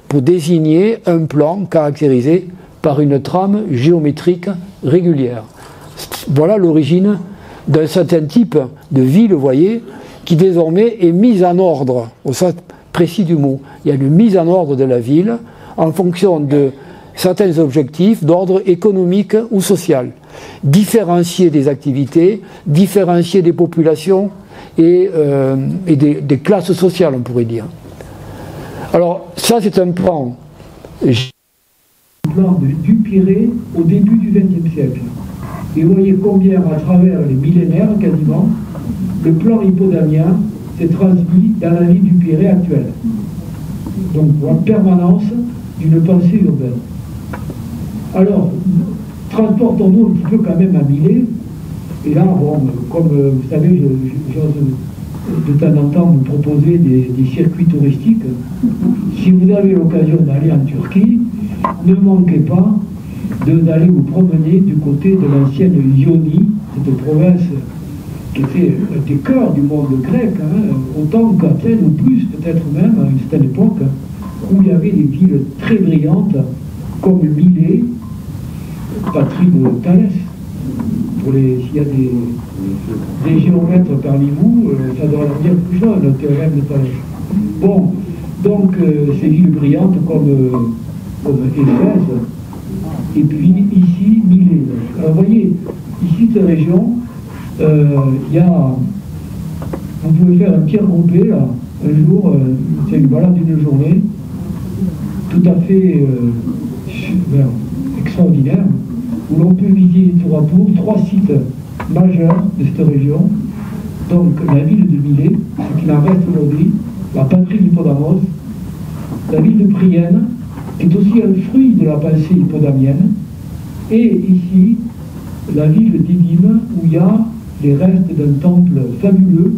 pour désigner un plan caractérisé par une trame géométrique régulière. Voilà l'origine d'un certain type de ville, vous voyez, qui désormais est mise en ordre, au sens précis du mot. Il y a une mise en ordre de la ville en fonction de certains objectifs d'ordre économique ou social. Différencier des activités, différencier des populations et des classes sociales, on pourrait dire. Alors, ça, c'est un plan. Le plan du Pirée au début du XXe siècle. Et vous voyez combien, à travers les millénaires, quasiment, le plan hippodamien s'est transmis dans la vie du Pirée actuelle. Donc, en permanence d'une pensée urbaine. Alors, transportons-nous un petit peu quand même à Millet. Et là, bon, comme vous savez, j'ose de temps en temps vous proposer des circuits touristiques. Si vous avez l'occasion d'aller en Turquie, ne manquez pas d'aller vous promener du côté de l'ancienne Ionie, cette province qui était un des cœurs du monde grec, hein, autant qu'Athènes ou plus, peut-être même à une certaine époque, où il y avait des villes très brillantes, comme Milet, patrie de Thalès. S'il y a des géomètres parmi vous, ça doit leur dire quelque chose, le théorème de Thalès. Bon, donc ces villes brillantes comme Éphèse, et puis ici, Milet. Alors vous voyez, ici, cette région, il y a, vous pouvez faire un petit regroupé, là, un jour, c'est une balade d'une journée, tout à fait extraordinaire, où l'on peut visiter tour à tour 3 sites majeurs de cette région. Donc la ville de Milet, ce qu'il en reste aujourd'hui, la patrie d'Hippodamos, la ville de Prienne, qui est aussi un fruit de la pensée hippodamienne, et ici, la ville d'Édime, où il y a les restes d'un temple fabuleux,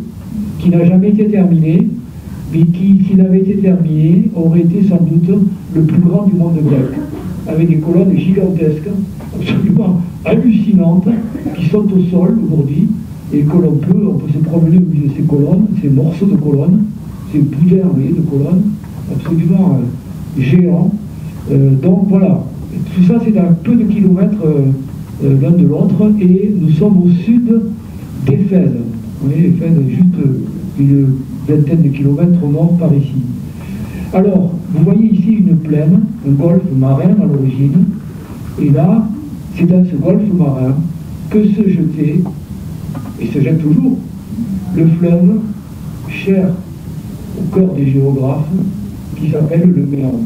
qui n'a jamais été terminé, mais qui, s'il avait été terminé, aurait été sans doute le plus grand du monde grec, avec des colonnes gigantesques, absolument hallucinantes, qui sont au sol aujourd'hui, et que on peut se promener au milieu de ces colonnes, ces morceaux de colonnes, ces boudins, vous voyez, de colonnes, absolument géants. Donc voilà, tout ça c'est à peu de kilomètres l'un de l'autre, et nous sommes au sud d'Éphèse. Vous voyez, Éphèse est juste une vingtaine de kilomètres au nord par ici. Alors, vous voyez ici une plaine, un golfe marin à l'origine, et là, c'est dans ce golfe marin que se jetait, et se jette toujours, le fleuve cher au cœur des géographes, qui s'appelle le Méandre.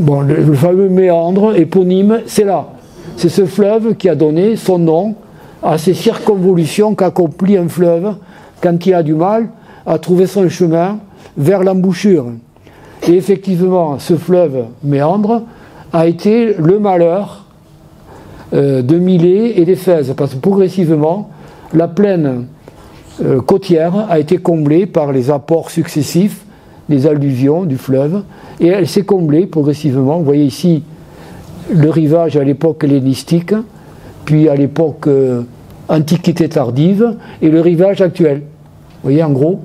Bon, le fameux méandre éponyme, c'est là. C'est ce fleuve qui a donné son nom à ces circonvolutions qu'accomplit un fleuve quand il a du mal à trouver son chemin vers l'embouchure. Et effectivement, ce fleuve méandre a été le malheur de Milet et d'Éphèse, parce que progressivement, la plaine côtière a été comblée par les apports successifs des alluvions du fleuve, et elle s'est comblée progressivement. Vous voyez ici le rivage à l'époque hellénistique, puis à l'époque antiquité tardive, et le rivage actuel. Vous voyez en gros.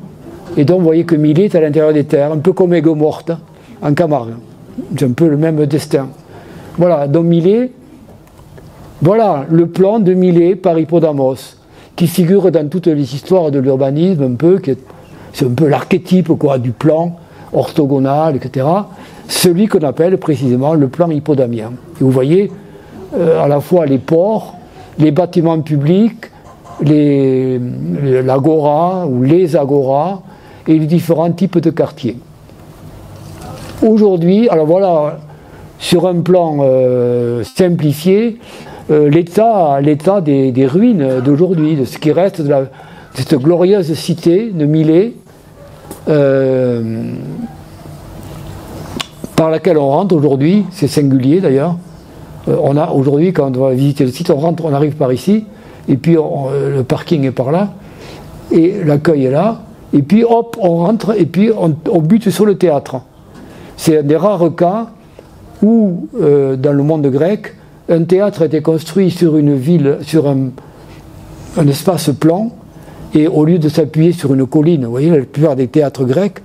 Et donc vous voyez que Milet est à l'intérieur des terres, un peu comme Aigues-Mortes en Camargue. C'est un peu le même destin. Voilà, donc Milet, voilà le plan de Milet par Hippodamos, qui figure dans toutes les histoires de l'urbanisme un peu, c'est un peu l'archétype quoi, du plan orthogonal, etc. Celui qu'on appelle précisément le plan hippodamien. Et vous voyez à la fois les ports, les bâtiments publics, l'agora ou les agoras et les différents types de quartiers. Aujourd'hui, alors voilà, sur un plan simplifié, l'état des ruines d'aujourd'hui, de ce qui reste de cette glorieuse cité de Milet, par laquelle on rentre aujourd'hui, c'est singulier d'ailleurs. On a aujourd'hui, quand on va visiter le site, on arrive par ici, et puis le parking est par là, et l'accueil est là, et puis hop, on rentre, et puis on bute sur le théâtre. C'est un des rares cas où, dans le monde grec, un théâtre a été construit sur une ville, sur un espace plan, et au lieu de s'appuyer sur une colline, vous voyez, la plupart des théâtres grecs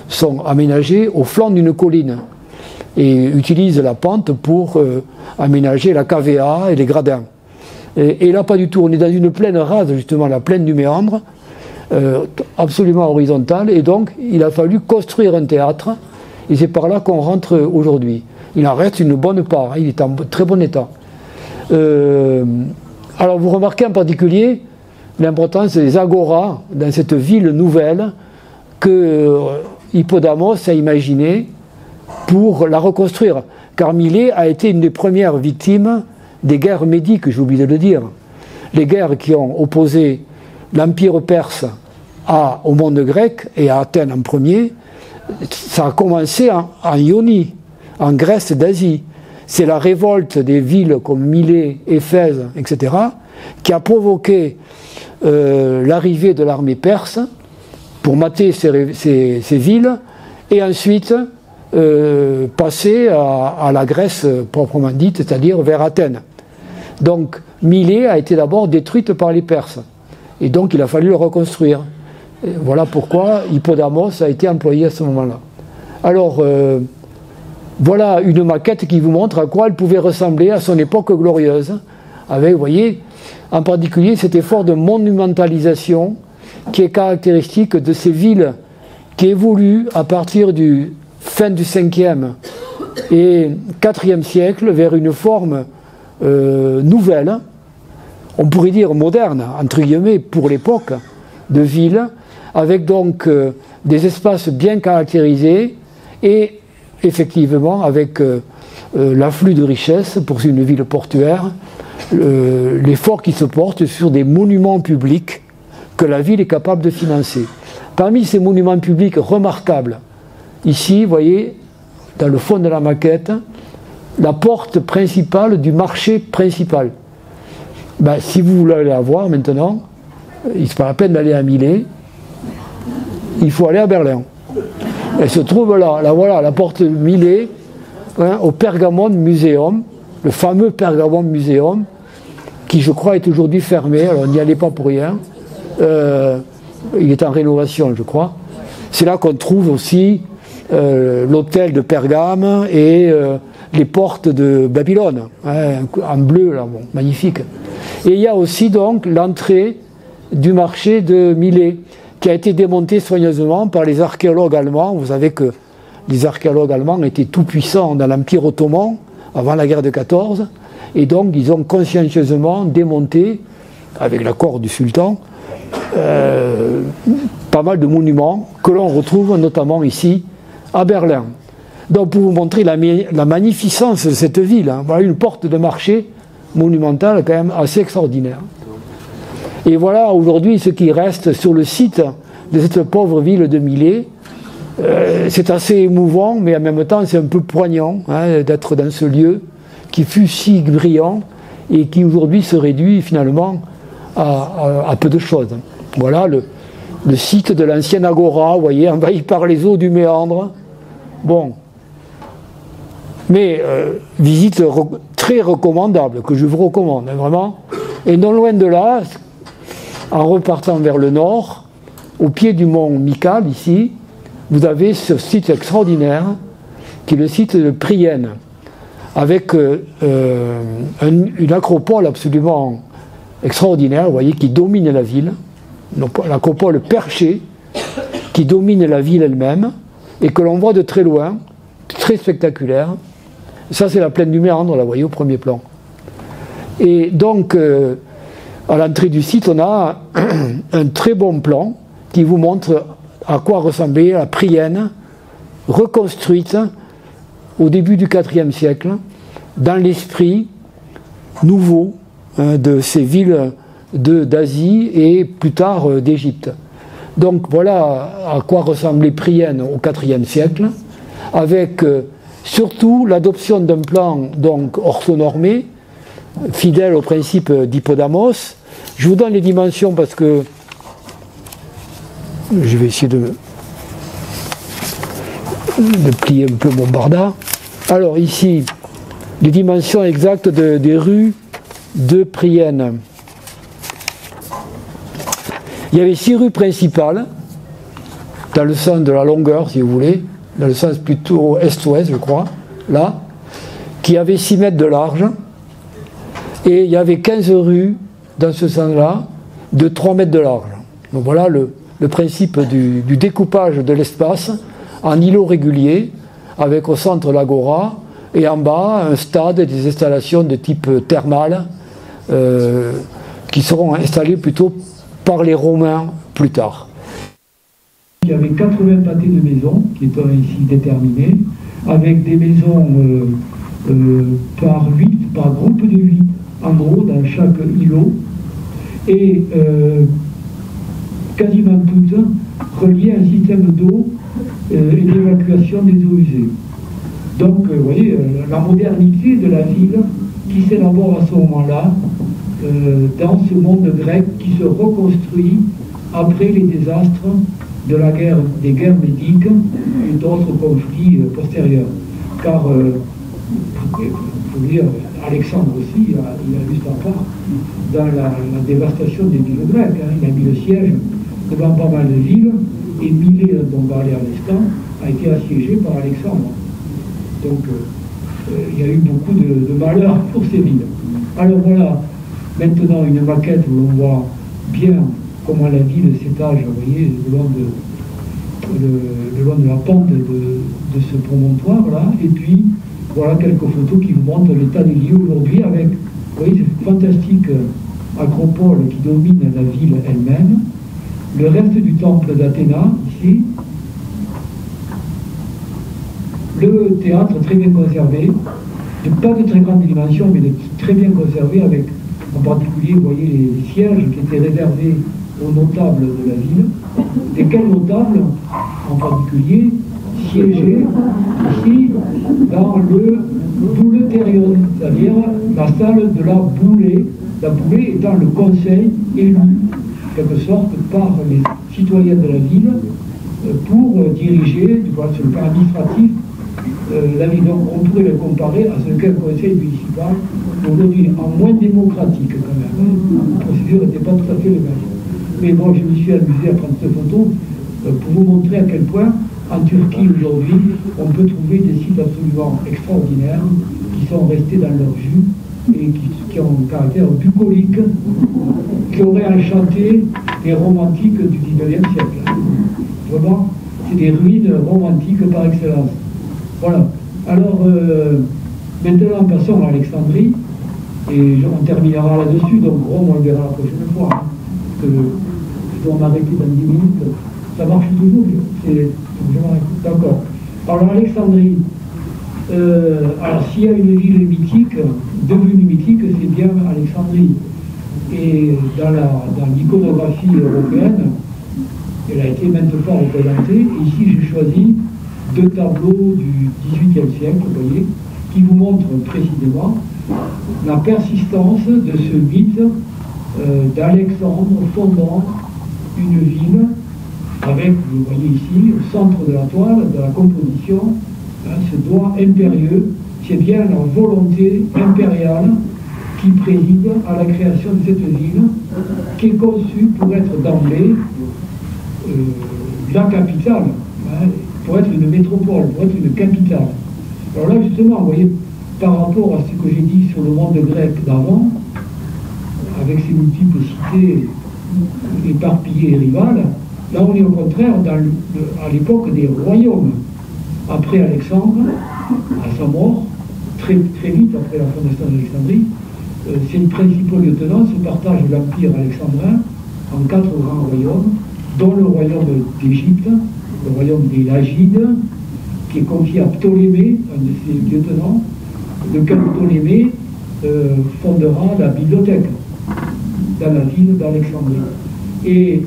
sont aménagés au flanc d'une colline et utilisent la pente pour aménager la KVA et les gradins. Et là, pas du tout. On est dans une plaine rase, justement, la plaine du Méandre, absolument horizontale, et donc il a fallu construire un théâtre, et c'est par là qu'on rentre aujourd'hui. Il en reste une bonne part, hein, il est en très bon état. Alors vous remarquez en particulier l'importance des agoras dans cette ville nouvelle que Hippodamos a imaginée pour la reconstruire, car Milet a été une des premières victimes des guerres médiques, j'ai oublié de le dire. Les guerres qui ont opposé l'Empire perse au monde grec et à Athènes en premier, ça a commencé en Ionie, en Grèce d'Asie. C'est la révolte des villes comme Milet, Éphèse, etc., qui a provoqué l'arrivée de l'armée perse pour mater ces villes et ensuite passer à la Grèce proprement dite, c'est-à-dire vers Athènes. Donc Milet a été d'abord détruite par les Perses et donc il a fallu le reconstruire. Et voilà pourquoi Hippodamos a été employé à ce moment-là. Alors voilà une maquette qui vous montre à quoi elle pouvait ressembler à son époque glorieuse, avec, vous voyez, en particulier cet effort de monumentalisation qui est caractéristique de ces villes qui évoluent à partir du fin du 5e et 4e siècle vers une forme nouvelle, on pourrait dire moderne, entre guillemets, pour l'époque, de ville, avec donc des espaces bien caractérisés et effectivement avec l'afflux de richesses pour une ville portuaire, l'effort qui se porte sur des monuments publics que la ville est capable de financer. Parmi ces monuments publics remarquables, ici, vous voyez, dans le fond de la maquette, la porte principale du marché principal. Ben, si vous voulez la voir maintenant, il n'est pas la peine d'aller à Milet, il faut aller à Berlin. Elle se trouve là, voilà, la porte Milet, hein, au Pergamon Museum, le fameux Pergamon Museum, qui je crois est aujourd'hui fermé, alors on n'y allait pas pour rien. Il est en rénovation, je crois. C'est là qu'on trouve aussi l'hôtel de Pergame et les portes de Babylone, hein, en bleu, là, bon, magnifique. Et il y a aussi donc l'entrée du marché de Milet, qui a été démonté soigneusement par les archéologues allemands. Vous savez que les archéologues allemands étaient tout puissants dans l'Empire ottoman avant la guerre de 14, et donc ils ont consciencieusement démonté, avec l'accord du sultan, pas mal de monuments que l'on retrouve notamment ici à Berlin. Donc pour vous montrer la magnificence de cette ville, hein, voilà une porte de marché monumentale quand même assez extraordinaire. Et voilà aujourd'hui ce qui reste sur le site de cette pauvre ville de Milet. C'est assez émouvant, mais en même temps c'est un peu poignant, hein, d'être dans ce lieu qui fut si brillant et qui aujourd'hui se réduit finalement à peu de choses. Voilà le site de l'ancienne agora, vous voyez, envahi par les eaux du Méandre. Bon, mais visite très recommandable, que je vous recommande, hein, vraiment. Et non loin de là, en repartant vers le nord, au pied du mont Mical, ici, vous avez ce site extraordinaire, qui est le site de Priene, avec une acropole absolument extraordinaire, vous voyez, qui domine la ville, l'acropole perchée, qui domine la ville elle-même, et que l'on voit de très loin, très spectaculaire. Ça, c'est la plaine du Méandre, là, vous voyez, au premier plan. Et donc, à l'entrée du site, on a un très bon plan qui vous montre à quoi ressemblait la Priene, reconstruite au début du IVe siècle, dans l'esprit nouveau de ces villes d'Asie et plus tard d'Égypte. Donc voilà à quoi ressemblait Priene au IVe siècle, avec surtout l'adoption d'un plan donc orthonormé, fidèle au principe d'Hippodamos. Je vous donne les dimensions parce que je vais essayer de plier un peu mon barda. Alors ici, les dimensions exactes des rues de Priene. Il y avait 6 rues principales dans le sens de la longueur, si vous voulez, dans le sens plutôt est-ouest, je crois, là, qui avait 6 mètres de large, et il y avait 15 rues dans ce sens-là, de 3 mètres de large. Donc voilà le principe du découpage de l'espace en îlots réguliers, avec au centre l'agora, et en bas un stade et des installations de type thermal, qui seront installées plutôt par les Romains plus tard. Il y avait 80 pâtés de maisons qui étaient ici déterminés, avec des maisons par groupe de 8, en gros, dans chaque îlot, et quasiment toutes reliées à un système d'eau et d'évacuation des eaux usées. Donc, vous voyez, la modernité de la ville qui s'élabore à ce moment-là, dans ce monde grec qui se reconstruit après les désastres de la guerre, des guerres médiques et d'autres conflits postérieurs. Car, il faut dire, Alexandre aussi, il a vu sa part dans la dévastation des villes grecques. Il a mis le siège devant pas mal de villes, et Milet, dont on parlait à l'instant, a été assiégé par Alexandre. Donc, il y a eu beaucoup de malheurs pour ces villes. Alors voilà, maintenant une maquette où l'on voit bien comment la ville s'étage, vous voyez, le long de la pente de ce promontoire-là, et puis voilà quelques photos qui vous montrent l'état des lieux aujourd'hui avec, vous voyez, cette fantastique acropole qui domine la ville elle-même, le reste du temple d'Athéna, ici, le théâtre très bien conservé, pas de très grande dimension, mais de très bien conservé, avec en particulier, vous voyez, les sièges qui étaient réservés aux notables de la ville, et quels notables, en particulier, siégeaient ici dans le bouleterion, c'est-à-dire la salle de la boulée étant le conseil élu, en quelque sorte, par les citoyens de la ville, pour diriger, sur le plan administratif, la ville. Donc on pourrait le comparer à ce qu'est un conseil municipal, aujourd'hui en moins démocratique quand même. La procédure n'était pas tout à fait la même. Mais bon, je me suis amusé à prendre cette photo pour vous montrer à quel point, en Turquie aujourd'hui, on peut trouver des sites absolument extraordinaires qui sont restés dans leur jus et qui ont un caractère bucolique, qui auraient enchanté les romantiques du XIXe siècle. Vraiment, c'est des ruines romantiques par excellence. Voilà. Alors, maintenant, passons à Alexandrie, et on terminera là-dessus, donc Rome, on le verra la prochaine fois. Hein, parce que je dois m'arrêter dans 10 minutes. Ça marche toujours, d'accord. Alors, Alexandrie, alors s'il y a une ville mythique, devenue mythique, c'est bien Alexandrie. Et dans l'iconographie européenne, elle a été maintes fois représentée. Et ici, j'ai choisi 2 tableaux du XVIIIe siècle, vous voyez, qui vous montrent précisément la persistance de ce mythe d'Alexandre fondant une ville avec, vous voyez ici, au centre de la toile, de la composition, ce doigt impérieux. C'est bien la volonté impériale qui préside à la création de cette ville, qui est conçue pour être d'emblée la capitale, pour être une métropole, pour être une capitale. Alors là, justement, vous voyez, par rapport à ce que j'ai dit sur le monde grec d'avant, avec ses multiples cités éparpillées et rivales, là on est au contraire à l'époque des royaumes. Après Alexandre, à sa mort, très vite après la fondation d'Alexandrie, ses principaux lieutenants se partagent l'empire alexandrin en 4 grands royaumes, dont le royaume d'Égypte, le royaume des Lagides, qui est confié à Ptolémée, un de ses lieutenants, lequel Ptolémée fondera la bibliothèque dans la ville d'Alexandrie. Et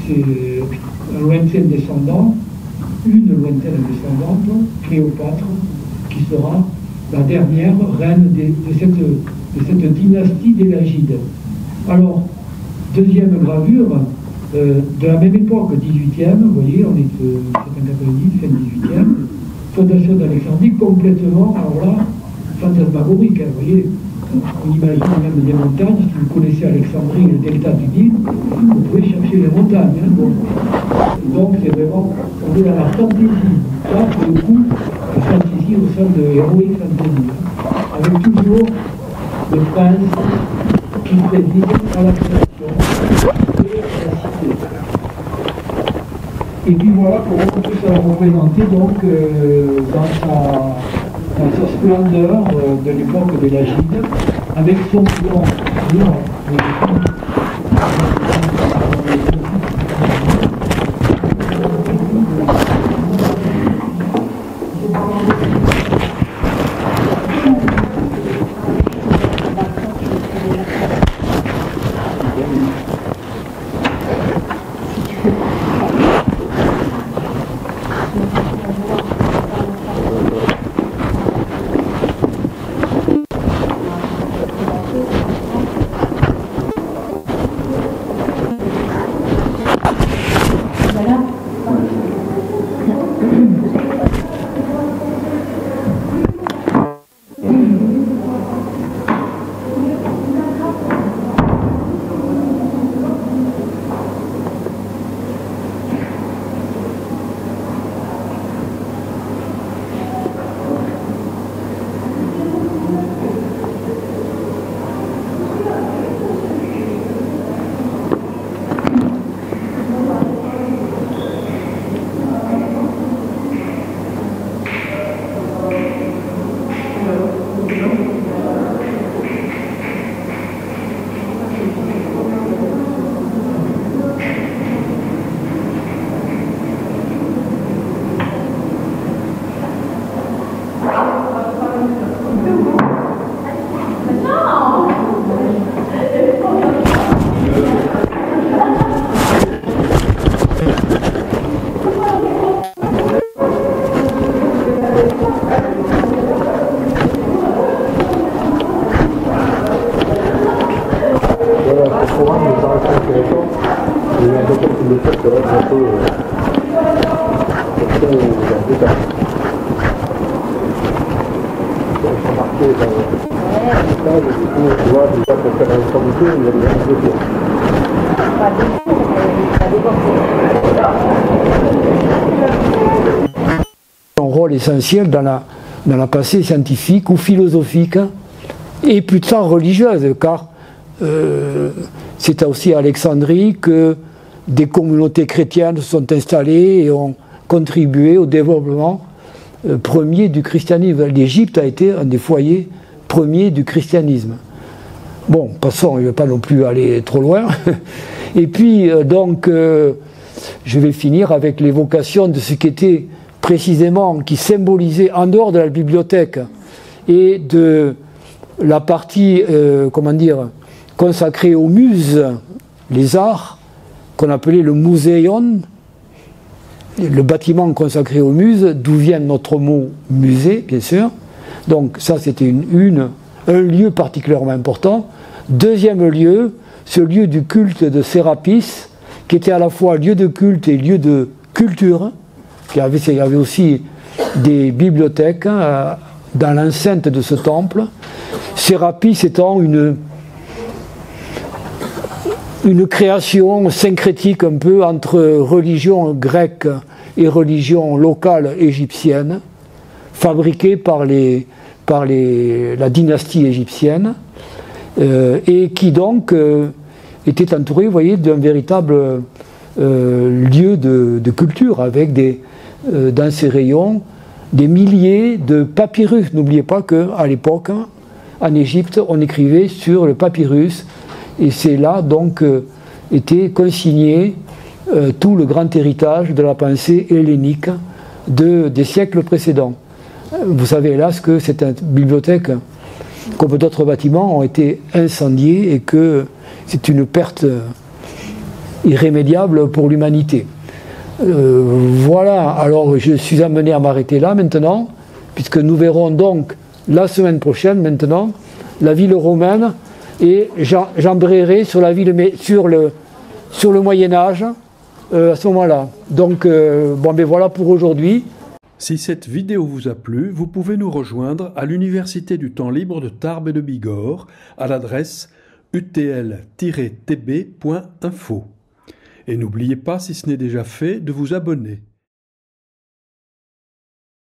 c'est un lointain descendant, une lointaine descendante, Cléopâtre, qui sera la dernière reine de cette dynastie des Lagides. Alors, deuxième gravure, de la même époque, 18e, vous voyez, on est 790, fin 18e, fondation d'Alexandrie, complètement, alors là, fantasmagorique, vous voyez, on imagine même des montagnes. Si vous connaissez Alexandrie, le delta du Nil, vous pouvez chercher les montagnes. Hein, bon. Donc c'est vraiment, on est dans la fantaisie. Là, pour le coup, la fantaisie au sein de Heroic Fantasy. Hein, avec toujours le prince qui préside à la création et à la cité. Et puis voilà comment on peut se la représenter donc dans sa splendeur de l'époque de l'Agide, avec son plan blanc. Un rôle essentiel dans la pensée scientifique ou philosophique et plus tard religieuse, car c'est aussi à Alexandrie que des communautés chrétiennes se sont installées et ont contribué au développement premier du christianisme. L'Égypte a été un des foyers premiers du christianisme. Bon, passons, je ne vais pas non plus aller trop loin. Et puis, je vais finir avec l'évocation de ce qui était précisément, qui symbolisait en dehors de la bibliothèque et de la partie, consacrée aux muses, les arts, qu'on appelait le muséon, le bâtiment consacré aux muses, d'où vient notre mot musée, bien sûr. Donc ça, c'était un lieu particulièrement important. Deuxième lieu, ce lieu du culte de Sérapis, qui était à la fois lieu de culte et lieu de culture. Il y avait aussi des bibliothèques dans l'enceinte de ce temple. Sérapis étant une création syncrétique un peu entre religion grecque et religion locale égyptienne, fabriquée par la dynastie égyptienne, et qui donc était entourée, vous voyez, d'un véritable lieu de culture, avec dans ses rayons des milliers de papyrus. N'oubliez pas qu'à l'époque, en Égypte, on écrivait sur le papyrus, et c'est là donc était consigné tout le grand héritage de la pensée hellénique des siècles précédents. Vous savez hélas que cette bibliothèque, comme d'autres bâtiments, ont été incendiés et que c'est une perte irrémédiable pour l'humanité. Voilà, alors je suis amené à m'arrêter là maintenant, puisque nous verrons donc la semaine prochaine maintenant la ville romaine, et j'embrayerai sur sur le Moyen-Âge à ce moment-là. Donc, bon, ben voilà pour aujourd'hui. Si cette vidéo vous a plu, vous pouvez nous rejoindre à l'Université du temps libre de Tarbes et de Bigorre à l'adresse utl-tb.info. Et n'oubliez pas, si ce n'est déjà fait, de vous abonner.